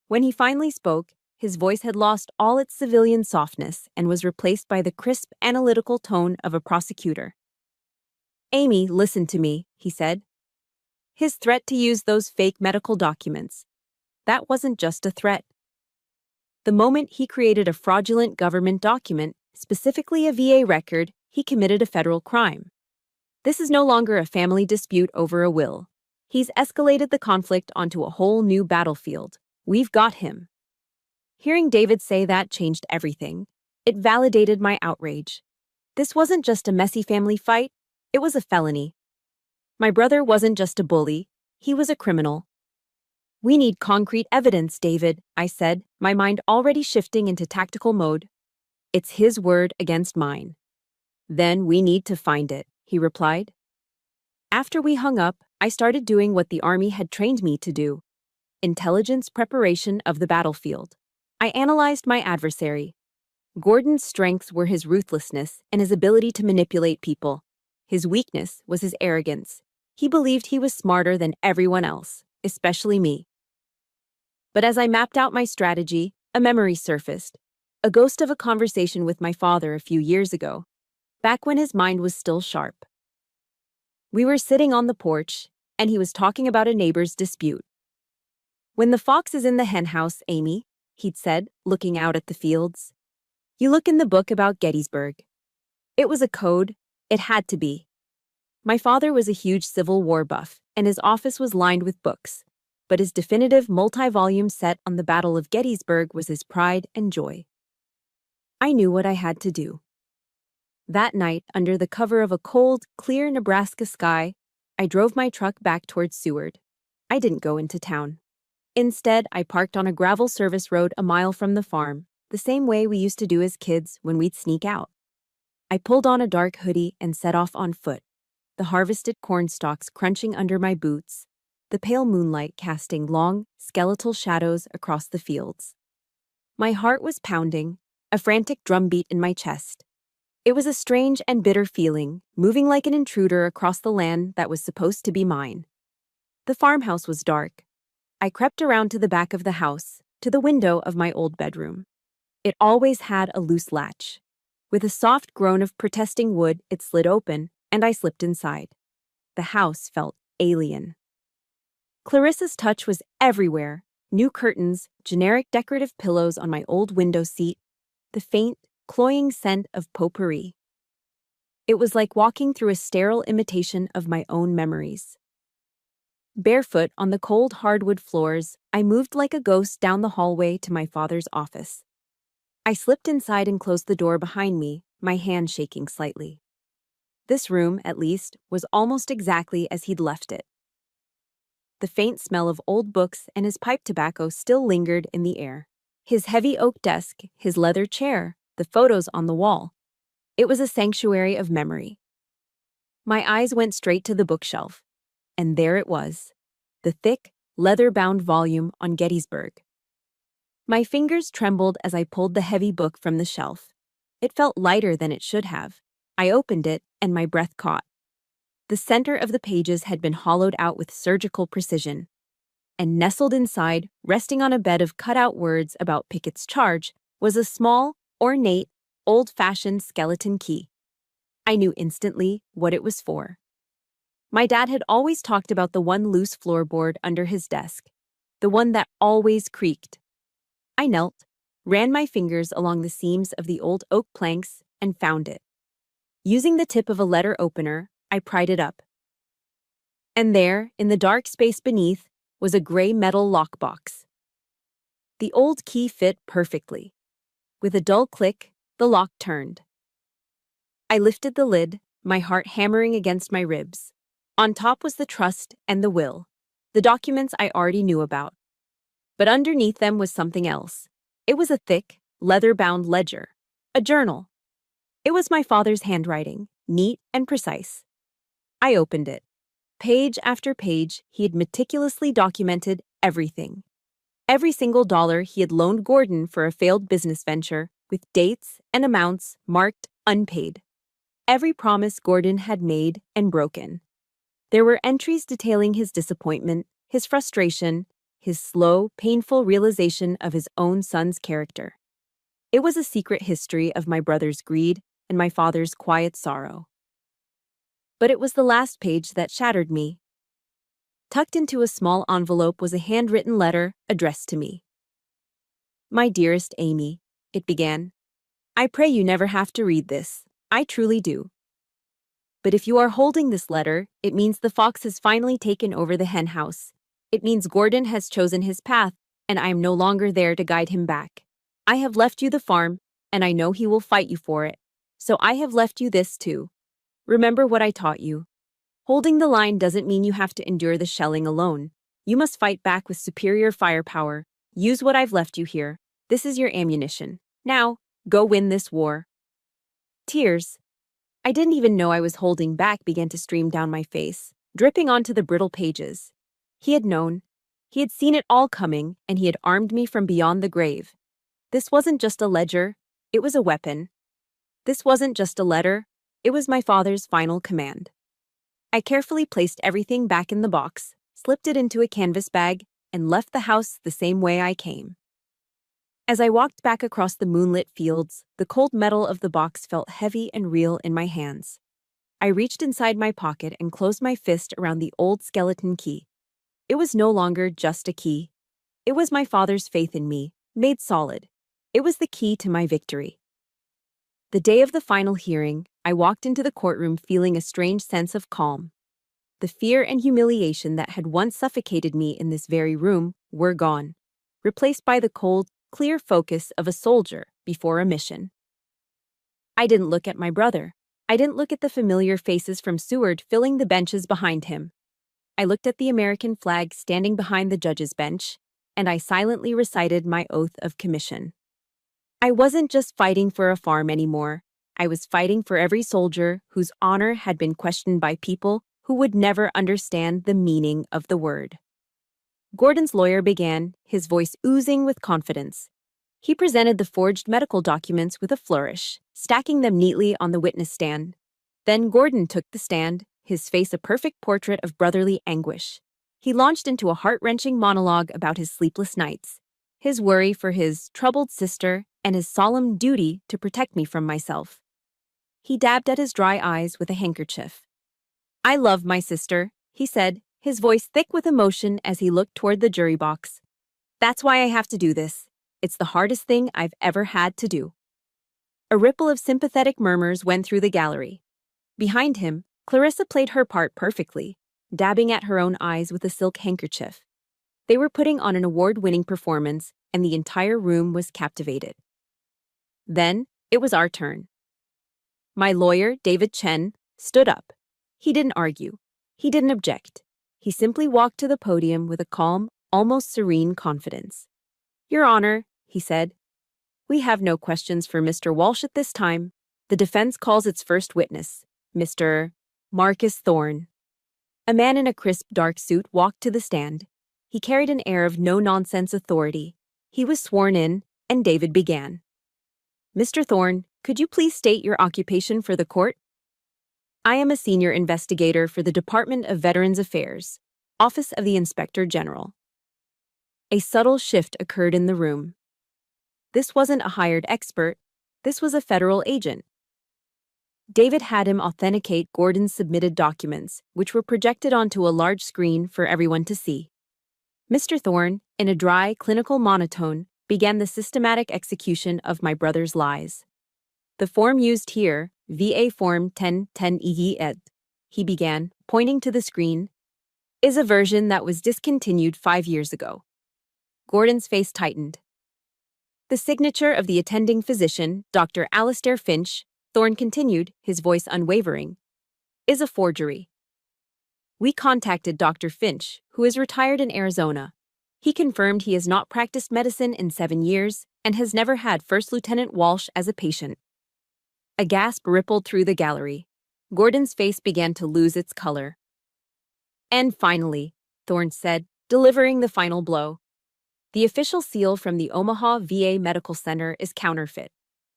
When he finally spoke, his voice had lost all its civilian softness and was replaced by the crisp, analytical tone of a prosecutor. "Amy, listen to me," he said. His threat to use those fake medical documents. That wasn't just a threat. The moment he created a fraudulent government document, specifically a VA record, he committed a federal crime. This is no longer a family dispute over a will. He's escalated the conflict onto a whole new battlefield. We've got him. Hearing David say that changed everything. It validated my outrage. This wasn't just a messy family fight, it was a felony. My brother wasn't just a bully, he was a criminal. "We need concrete evidence, David," I said, my mind already shifting into tactical mode. "It's his word against mine." "Then we need to find it," he replied. After we hung up, I started doing what the Army had trained me to do: intelligence preparation of the battlefield. I analyzed my adversary. Gordon's strengths were his ruthlessness and his ability to manipulate people. His weakness was his arrogance. He believed he was smarter than everyone else, especially me. But as I mapped out my strategy, a memory surfaced, a ghost of a conversation with my father a few years ago, back when his mind was still sharp. We were sitting on the porch, and he was talking about a neighbor's dispute. "When the fox is in the henhouse, Amy," he'd said, looking out at the fields, "you look in the book about Gettysburg." It was a code. It had to be. My father was a huge Civil War buff, and his office was lined with books, but his definitive multi-volume set on the Battle of Gettysburg was his pride and joy. I knew what I had to do. That night, under the cover of a cold, clear Nebraska sky, I drove my truck back towards Seward. I didn't go into town. Instead, I parked on a gravel service road a mile from the farm, the same way we used to do as kids when we'd sneak out. I pulled on a dark hoodie and set off on foot, the harvested corn stalks crunching under my boots, the pale moonlight casting long, skeletal shadows across the fields. My heart was pounding, a frantic drumbeat in my chest. It was a strange and bitter feeling, moving like an intruder across the land that was supposed to be mine. The farmhouse was dark. I crept around to the back of the house, to the window of my old bedroom. It always had a loose latch. With a soft groan of protesting wood, it slid open, and I slipped inside. The house felt alien. Clarissa's touch was everywhere. New curtains, generic decorative pillows on my old window seat, the faint, cloying scent of potpourri. It was like walking through a sterile imitation of my own memories. Barefoot on the cold hardwood floors, I moved like a ghost down the hallway to my father's office. I slipped inside and closed the door behind me, my hand shaking slightly. This room, at least, was almost exactly as he'd left it. The faint smell of old books and his pipe tobacco still lingered in the air. His heavy oak desk, his leather chair, the photos on the wall. It was a sanctuary of memory. My eyes went straight to the bookshelf, and there it was, the thick, leather-bound volume on Gettysburg. My fingers trembled as I pulled the heavy book from the shelf. It felt lighter than it should have. I opened it, and my breath caught. The center of the pages had been hollowed out with surgical precision, and nestled inside, resting on a bed of cut-out words about Pickett's charge, was a small, ornate, old-fashioned skeleton key. I knew instantly what it was for. My dad had always talked about the one loose floorboard under his desk, the one that always creaked. I knelt, ran my fingers along the seams of the old oak planks, and found it. Using the tip of a letter opener, I pried it up. And there, in the dark space beneath, was a gray metal lockbox. The old key fit perfectly. With a dull click, the lock turned. I lifted the lid, my heart hammering against my ribs. On top was the trust and the will, the documents I already knew about. But underneath them was something else. It was a thick, leather-bound ledger, a journal. It was my father's handwriting, neat and precise. I opened it. Page after page, he had meticulously documented everything. Every single dollar he had loaned Gordon for a failed business venture, with dates and amounts marked unpaid. Every promise Gordon had made and broken. There were entries detailing his disappointment, his frustration, his slow, painful realization of his own son's character. It was a secret history of my brother's greed and my father's quiet sorrow. But it was the last page that shattered me. Tucked into a small envelope was a handwritten letter addressed to me. "My dearest Amy," it began, "I pray you never have to read this. I truly do. But if you are holding this letter, it means the fox has finally taken over the hen house. It means Gordon has chosen his path, and I am no longer there to guide him back. I have left you the farm, and I know he will fight you for it. So I have left you this too. Remember what I taught you. Holding the line doesn't mean you have to endure the shelling alone. You must fight back with superior firepower. Use what I've left you here. This is your ammunition. Now, go win this war." Tears. I didn't even know I was holding back began to stream down my face, dripping onto the brittle pages. He had known. He had seen it all coming, and he had armed me from beyond the grave. This wasn't just a ledger, it was a weapon. This wasn't just a letter, it was my father's final command. I carefully placed everything back in the box, slipped it into a canvas bag, and left the house the same way I came. As I walked back across the moonlit fields, the cold metal of the box felt heavy and real in my hands. I reached inside my pocket and closed my fist around the old skeleton key. It was no longer just a key. It was my father's faith in me, made solid. It was the key to my victory. The day of the final hearing, I walked into the courtroom feeling a strange sense of calm. The fear and humiliation that had once suffocated me in this very room were gone, replaced by the cold, clear focus of a soldier before a mission. I didn't look at my brother. I didn't look at the familiar faces from Seward filling the benches behind him. I looked at the American flag standing behind the judge's bench, and I silently recited my oath of commission. I wasn't just fighting for a farm anymore. I was fighting for every soldier whose honor had been questioned by people who would never understand the meaning of the word. Gordon's lawyer began, his voice oozing with confidence. He presented the forged medical documents with a flourish, stacking them neatly on the witness stand. Then Gordon took the stand, his face a perfect portrait of brotherly anguish. He launched into a heart-wrenching monologue about his sleepless nights, his worry for his troubled sister, and his solemn duty to protect me from myself. He dabbed at his dry eyes with a handkerchief. "I love my sister," he said, his voice thick with emotion as he looked toward the jury box. "That's why I have to do this. It's the hardest thing I've ever had to do." A ripple of sympathetic murmurs went through the gallery. Behind him, Clarissa played her part perfectly, dabbing at her own eyes with a silk handkerchief. They were putting on an award-winning performance, and the entire room was captivated. Then, it was our turn. My lawyer, David Chen, stood up. He didn't argue. He didn't object. He simply walked to the podium with a calm, almost serene confidence. "Your Honor," he said, "we have no questions for Mr. Walsh at this time. The defense calls its first witness, Mr. Marcus Thorne." A man in a crisp dark suit walked to the stand. He carried an air of no-nonsense authority. He was sworn in, and David began. "Mr. Thorne, could you please state your occupation for the court?" "I am a senior investigator for the Department of Veterans Affairs, Office of the Inspector General." A subtle shift occurred in the room. This wasn't a hired expert. This was a federal agent. David had him authenticate Gordon's submitted documents, which were projected onto a large screen for everyone to see. Mr. Thorne, in a dry, clinical monotone, began the systematic execution of my brother's lies. "The form used here, VA Form 1010EE, he began, pointing to the screen, "is a version that was discontinued 5 years ago." Gordon's face tightened. "The signature of the attending physician, Dr. Alastair Finch," Thorne continued, his voice unwavering, "is a forgery. We contacted Dr. Finch, who is retired in Arizona. He confirmed he has not practiced medicine in 7 years and has never had First Lieutenant Walsh as a patient." A gasp rippled through the gallery. Gordon's face began to lose its color. "And finally," Thorne said, delivering the final blow, "the official seal from the Omaha VA Medical Center is counterfeit.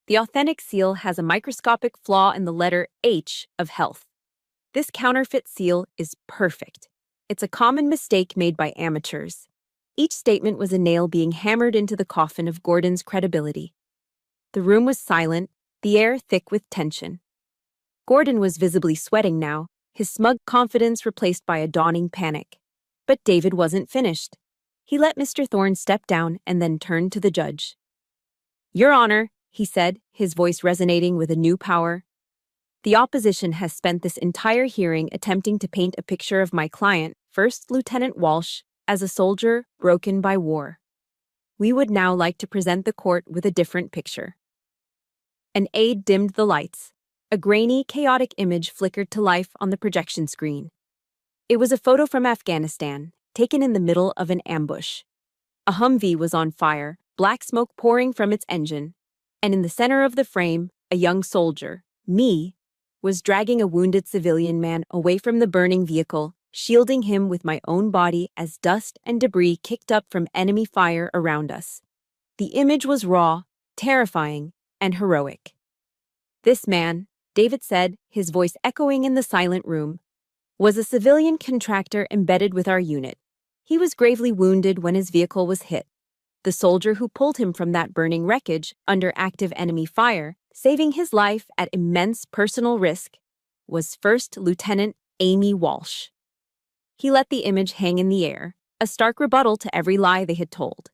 The authentic seal has a microscopic flaw in the letter H of health. This counterfeit seal is perfect. It's a common mistake made by amateurs." Each statement was a nail being hammered into the coffin of Gordon's credibility. The room was silent, the air thick with tension. Gordon was visibly sweating now, his smug confidence replaced by a dawning panic. But David wasn't finished. He let Mr. Thorne step down and then turned to the judge. "Your Honor," he said, his voice resonating with a new power, "the opposition has spent this entire hearing attempting to paint a picture of my client, First Lieutenant Walsh, as a soldier broken by war. We would now like to present the court with a different picture." An aide dimmed the lights. A grainy, chaotic image flickered to life on the projection screen. It was a photo from Afghanistan, taken in the middle of an ambush. A Humvee was on fire, black smoke pouring from its engine, and in the center of the frame, a young soldier, me, was dragging a wounded civilian man away from the burning vehicle, shielding him with my own body as dust and debris kicked up from enemy fire around us. The image was raw, terrifying, and heroic. "This man," David said, his voice echoing in the silent room, "was a civilian contractor embedded with our unit. He was gravely wounded when his vehicle was hit. The soldier who pulled him from that burning wreckage under active enemy fire, saving his life at immense personal risk, was First Lieutenant Amy Walsh." He let the image hang in the air, a stark rebuttal to every lie they had told.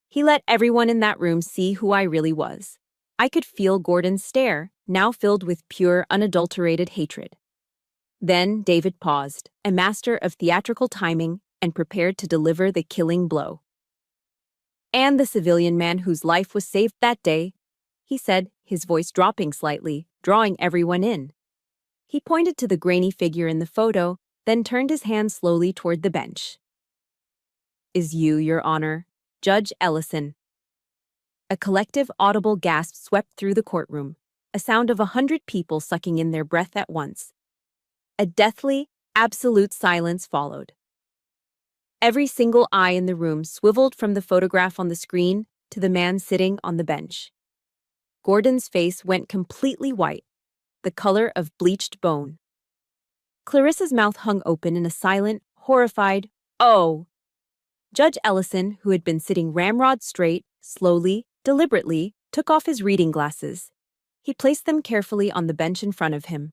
He let everyone in that room see who I really was. I could feel Gordon's stare, now filled with pure, unadulterated hatred. Then David paused, a master of theatrical timing, and prepared to deliver the killing blow. "And the civilian man whose life was saved that day," he said, his voice dropping slightly, drawing everyone in. He pointed to the grainy figure in the photo, then turned his hand slowly toward the bench. "Is you, Your Honor, Judge Ellison." A collective audible gasp swept through the courtroom, a sound of 100 people sucking in their breath at once. A deathly, absolute silence followed. Every single eye in the room swiveled from the photograph on the screen to the man sitting on the bench. Gordon's face went completely white, the color of bleached bone. Clarissa's mouth hung open in a silent, horrified, "Oh!" Judge Ellison, who had been sitting ramrod straight, slowly, deliberately, took off his reading glasses. He placed them carefully on the bench in front of him.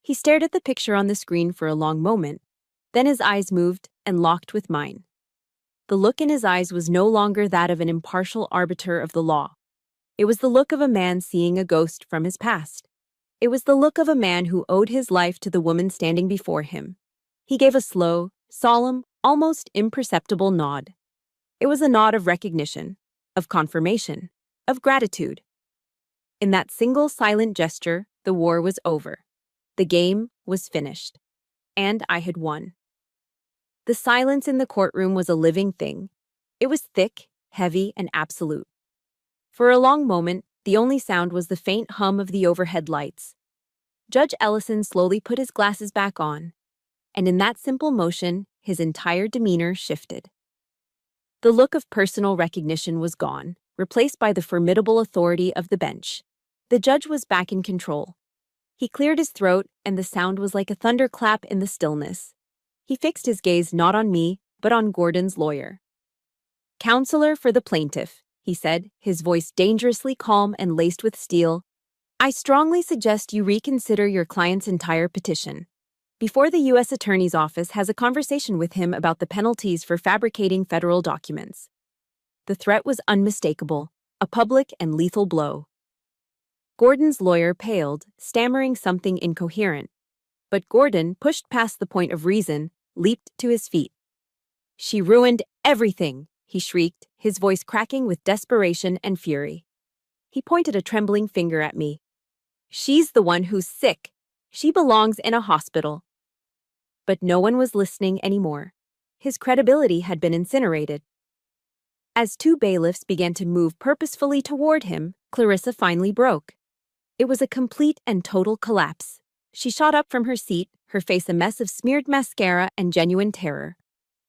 He stared at the picture on the screen for a long moment. Then his eyes moved and locked with mine. The look in his eyes was no longer that of an impartial arbiter of the law. It was the look of a man seeing a ghost from his past. It was the look of a man who owed his life to the woman standing before him. He gave a slow, solemn, almost imperceptible nod. It was a nod of recognition, of confirmation, of gratitude. In that single silent gesture, the war was over. The game was finished. And I had won. The silence in the courtroom was a living thing. It was thick, heavy, and absolute. For a long moment, the only sound was the faint hum of the overhead lights. Judge Ellison slowly put his glasses back on, and in that simple motion, his entire demeanor shifted. The look of personal recognition was gone, replaced by the formidable authority of the bench. The judge was back in control. He cleared his throat, and the sound was like a thunderclap in the stillness. He fixed his gaze not on me, but on Gordon's lawyer. "Counselor for the plaintiff," he said, his voice dangerously calm and laced with steel, "I strongly suggest you reconsider your client's entire petition. Before the U.S. Attorney's Office has a conversation with him about the penalties for fabricating federal documents." The threat was unmistakable, a public and lethal blow. Gordon's lawyer paled, stammering something incoherent. But Gordon, pushed past the point of reason, leaped to his feet. "She ruined everything," he shrieked, his voice cracking with desperation and fury. He pointed a trembling finger at me. "She's the one who's sick. She belongs in a hospital." But no one was listening anymore. His credibility had been incinerated. As two bailiffs began to move purposefully toward him, Clarissa finally broke. It was a complete and total collapse. She shot up from her seat, her face a mess of smeared mascara and genuine terror.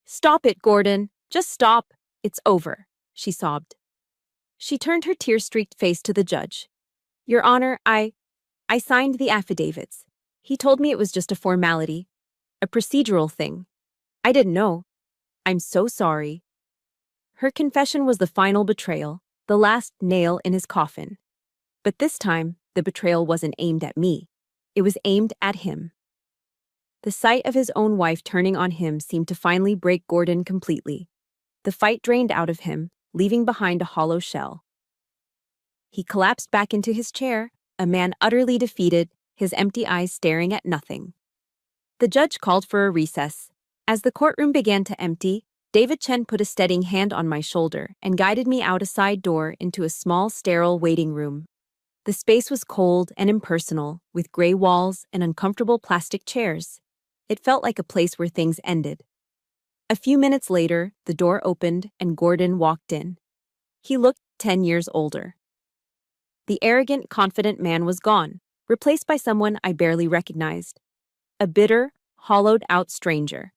"Stop it, Gordon. Just stop. It's over," she sobbed. She turned her tear-streaked face to the judge. "Your Honor, I signed the affidavits. He told me it was just a formality, a procedural thing. I didn't know. I'm so sorry." Her confession was the final betrayal, the last nail in his coffin. But this time, the betrayal wasn't aimed at me. It was aimed at him. The sight of his own wife turning on him seemed to finally break Gordon completely. The fight drained out of him, leaving behind a hollow shell. He collapsed back into his chair, a man utterly defeated, his empty eyes staring at nothing. The judge called for a recess. As the courtroom began to empty, David Chen put a steadying hand on my shoulder and guided me out a side door into a small, sterile waiting room. The space was cold and impersonal, with gray walls and uncomfortable plastic chairs. It felt like a place where things ended. A few minutes later, the door opened and Gordon walked in. He looked 10 years older. The arrogant, confident man was gone, replaced by someone I barely recognized. A bitter, hollowed-out stranger.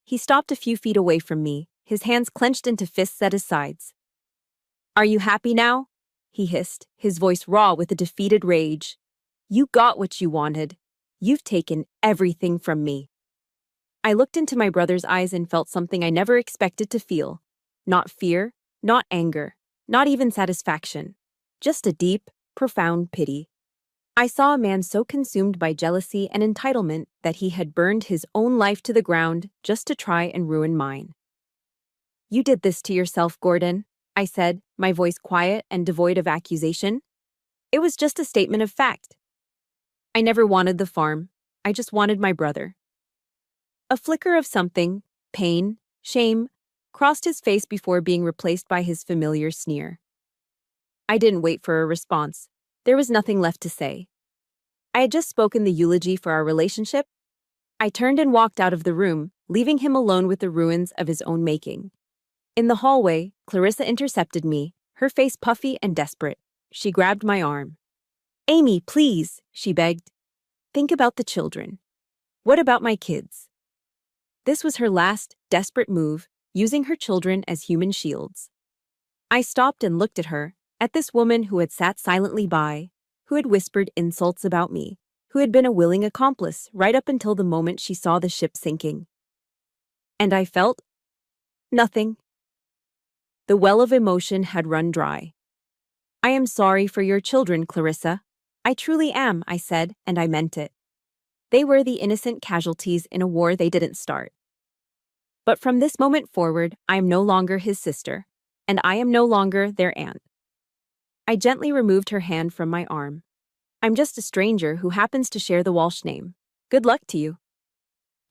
He stopped a few feet away from me, his hands clenched into fists at his sides. "Are you happy now?" he hissed, his voice raw with a defeated rage. "You got what you wanted. You've taken everything from me." I looked into my brother's eyes and felt something I never expected to feel. Not fear, not anger, not even satisfaction. Just a deep, profound pity. I saw a man so consumed by jealousy and entitlement that he had burned his own life to the ground just to try and ruin mine. "You did this to yourself, Gordon," I said, my voice quiet and devoid of accusation. It was just a statement of fact. I never wanted the farm. I just wanted my brother. A flicker of something, pain, shame, crossed his face before being replaced by his familiar sneer. I didn't wait for a response. There was nothing left to say. I had just spoken the eulogy for our relationship. I turned and walked out of the room, leaving him alone with the ruins of his own making. In the hallway, Clarissa intercepted me, her face puffy and desperate. She grabbed my arm. "Amy, please," she begged. "Think about the children. What about my kids?" This was her last, desperate move, using her children as human shields. I stopped and looked at her, at this woman who had sat silently by, who had whispered insults about me, who had been a willing accomplice right up until the moment she saw the ship sinking. And I felt Nothing. The well of emotion had run dry. I am sorry for your children, Clarissa. I truly am, I said, and I meant it. They were the innocent casualties in a war they didn't start. But from this moment forward, I am no longer his sister, and I am no longer their aunt. I gently removed her hand from my arm. I'm just a stranger who happens to share the Walsh name. Good luck to you.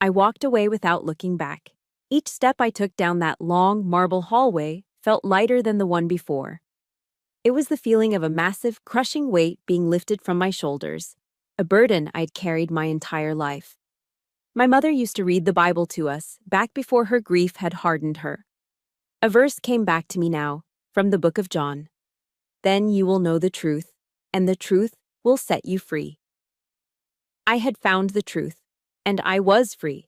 I walked away without looking back. Each step I took down that long marble hallway felt lighter than the one before. It was the feeling of a massive, crushing weight being lifted from my shoulders, a burden I'd carried my entire life. My mother used to read the Bible to us, back before her grief had hardened her. A verse came back to me now, from the book of John. Then you will know the truth, and the truth will set you free. I had found the truth, and I was free.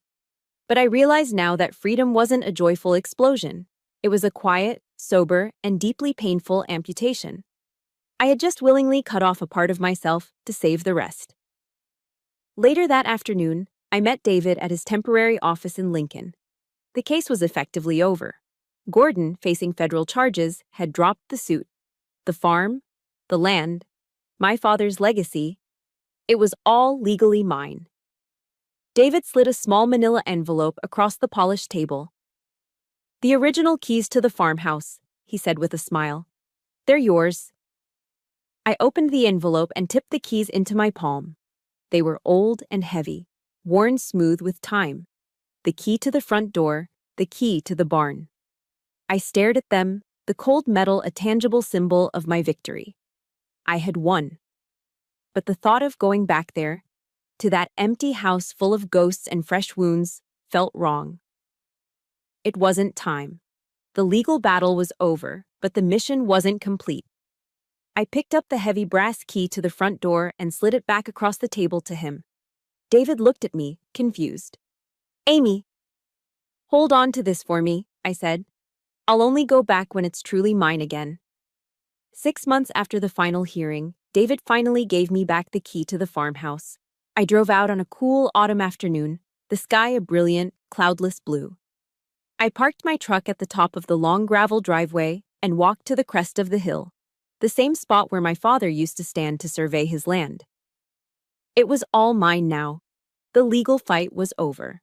But I realized now that freedom wasn't a joyful explosion. It was a quiet, sober, and deeply painful amputation. I had just willingly cut off a part of myself to save the rest. Later that afternoon, I met David at his temporary office in Lincoln. The case was effectively over. Gordon, facing federal charges, had dropped the suit. The farm, the land, my father's legacy, it was all legally mine. David slid a small manila envelope across the polished table. The original keys to the farmhouse, he said with a smile. They're yours. I opened the envelope and tipped the keys into my palm. They were old and heavy, worn smooth with time. The key to the front door, the key to the barn. I stared at them, the cold metal a tangible symbol of my victory. I had won. But the thought of going back there, to that empty house full of ghosts and fresh wounds, felt wrong. It wasn't time. The legal battle was over, but the mission wasn't complete. I picked up the heavy brass key to the front door and slid it back across the table to him. David looked at me, confused. Amy. Hold on to this for me, I said. I'll only go back when it's truly mine again. 6 months after the final hearing, David finally gave me back the key to the farmhouse. I drove out on a cool autumn afternoon, the sky a brilliant, cloudless blue. I parked my truck at the top of the long gravel driveway and walked to the crest of the hill, the same spot where my father used to stand to survey his land. It was all mine now. The legal fight was over.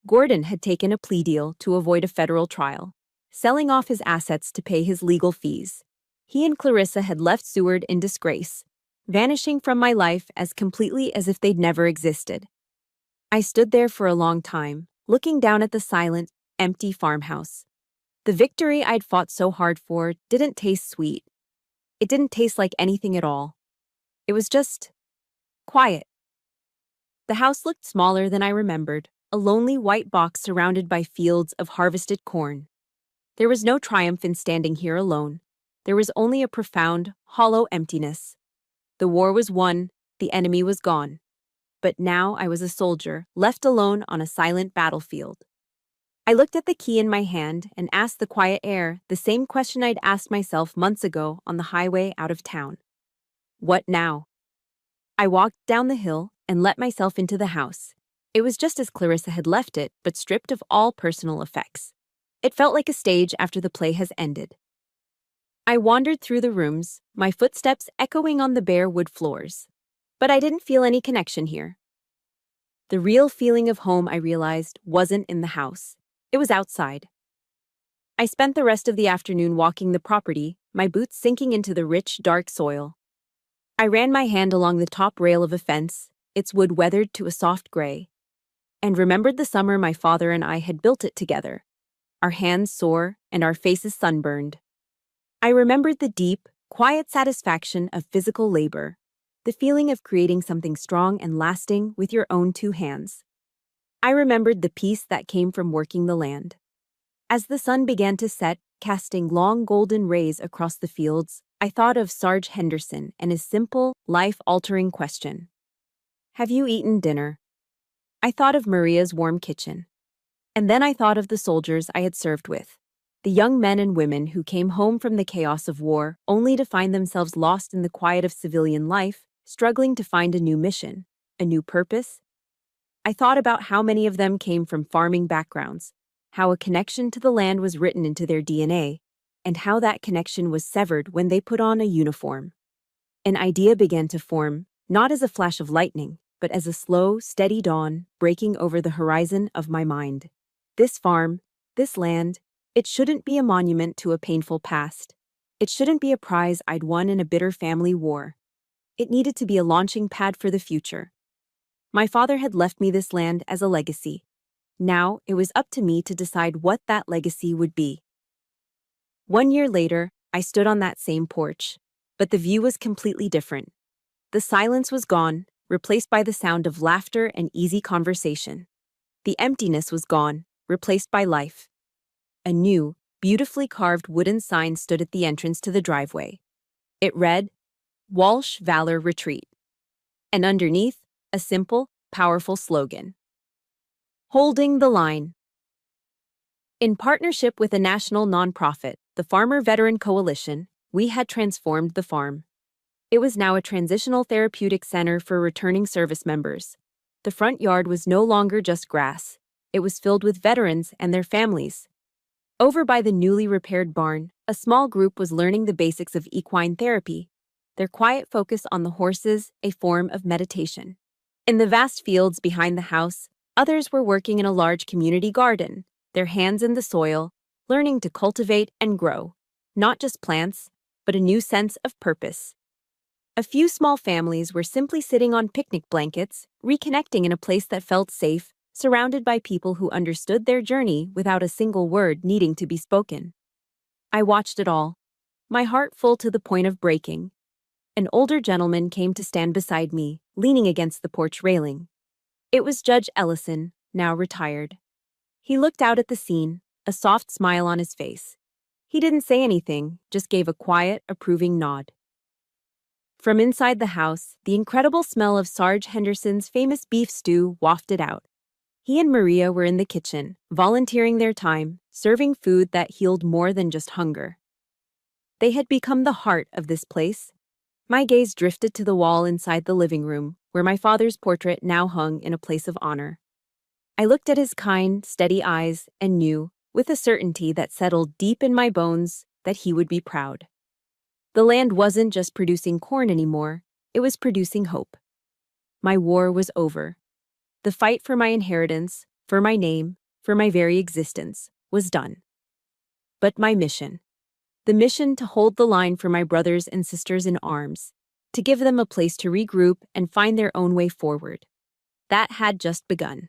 Gordon had taken a plea deal to avoid a federal trial, selling off his assets to pay his legal fees. He and Clarissa had left Seward in disgrace, vanishing from my life as completely as if they'd never existed. I stood there for a long time, looking down at the silent, empty farmhouse. The victory I'd fought so hard for didn't taste sweet. It didn't taste like anything at all. It was just quiet. The house looked smaller than I remembered, a lonely white box surrounded by fields of harvested corn. There was no triumph in standing here alone. There was only a profound, hollow emptiness. The war was won, the enemy was gone. But now I was a soldier, left alone on a silent battlefield. I looked at the key in my hand and asked the quiet air the same question I'd asked myself months ago on the highway out of town. What now? I walked down the hill and let myself into the house. It was just as Clarissa had left it, but stripped of all personal effects. It felt like a stage after the play has ended. I wandered through the rooms, my footsteps echoing on the bare wood floors. But I didn't feel any connection here. The real feeling of home, I realized, wasn't in the house. It was outside. I spent the rest of the afternoon walking the property, my boots sinking into the rich, dark soil. I ran my hand along the top rail of a fence, its wood weathered to a soft gray, and remembered the summer my father and I had built it together, our hands sore and our faces sunburned. I remembered the deep, quiet satisfaction of physical labor, the feeling of creating something strong and lasting with your own 2 hands. I remembered the peace that came from working the land. As the sun began to set, casting long golden rays across the fields, I thought of Sarge Henderson and his simple, life-altering question. Have you eaten dinner? I thought of Maria's warm kitchen. And then I thought of the soldiers I had served with. The young men and women who came home from the chaos of war only to find themselves lost in the quiet of civilian life, struggling to find a new mission, a new purpose. I thought about how many of them came from farming backgrounds, how a connection to the land was written into their DNA, and how that connection was severed when they put on a uniform. An idea began to form, not as a flash of lightning, but as a slow, steady dawn breaking over the horizon of my mind. This farm, this land, it shouldn't be a monument to a painful past. It shouldn't be a prize I'd won in a bitter family war. It needed to be a launching pad for the future. My father had left me this land as a legacy. Now it was up to me to decide what that legacy would be. 1 year later, I stood on that same porch, but the view was completely different. The silence was gone, replaced by the sound of laughter and easy conversation. The emptiness was gone, replaced by life. A new, beautifully carved wooden sign stood at the entrance to the driveway. It read, Walsh Valor Retreat. And underneath, a simple, powerful slogan. Holding the line. In partnership with a national nonprofit, the Farmer Veteran Coalition, we had transformed the farm. It was now a transitional therapeutic center for returning service members. The front yard was no longer just grass. It was filled with veterans and their families. Over by the newly repaired barn, a small group was learning the basics of equine therapy, their quiet focus on the horses a form of meditation. In the vast fields behind the house, others were working in a large community garden, their hands in the soil, learning to cultivate and grow, not just plants, but a new sense of purpose. A few small families were simply sitting on picnic blankets, reconnecting in a place that felt safe, surrounded by people who understood their journey without a single word needing to be spoken. I watched it all, my heart full to the point of breaking. An older gentleman came to stand beside me, leaning against the porch railing. It was Judge Ellison, now retired. He looked out at the scene, a soft smile on his face. He didn't say anything, just gave a quiet, approving nod. From inside the house, the incredible smell of Sarge Henderson's famous beef stew wafted out. He and Maria were in the kitchen, volunteering their time, serving food that healed more than just hunger. They had become the heart of this place. My gaze drifted to the wall inside the living room, where my father's portrait now hung in a place of honor. I looked at his kind, steady eyes and knew, with a certainty that settled deep in my bones, that he would be proud. The land wasn't just producing corn anymore, it was producing hope. My war was over. The fight for my inheritance, for my name, for my very existence, was done. But my mission, the mission to hold the line for my brothers and sisters in arms, to give them a place to regroup and find their own way forward, that had just begun.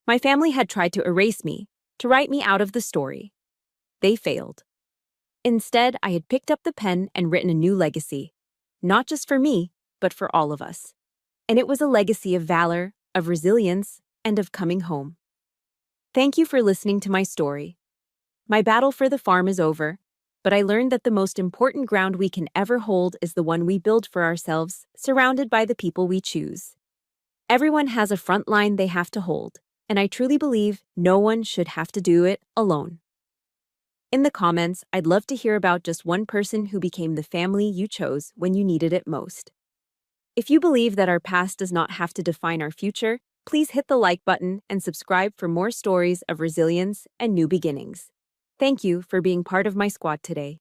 My family had tried to erase me, to write me out of the story. They failed. Instead, I had picked up the pen and written a new legacy, not just for me, but for all of us. And it was a legacy of valor, of resilience, and of coming home. Thank you for listening to my story. My battle for the farm is over, but I learned that the most important ground we can ever hold is the one we build for ourselves, surrounded by the people we choose. Everyone has a front line they have to hold, and I truly believe no one should have to do it alone. In the comments, I'd love to hear about just one person who became the family you chose when you needed it most. If you believe that our past does not have to define our future, please hit the like button and subscribe for more stories of resilience and new beginnings. Thank you for being part of my squad today.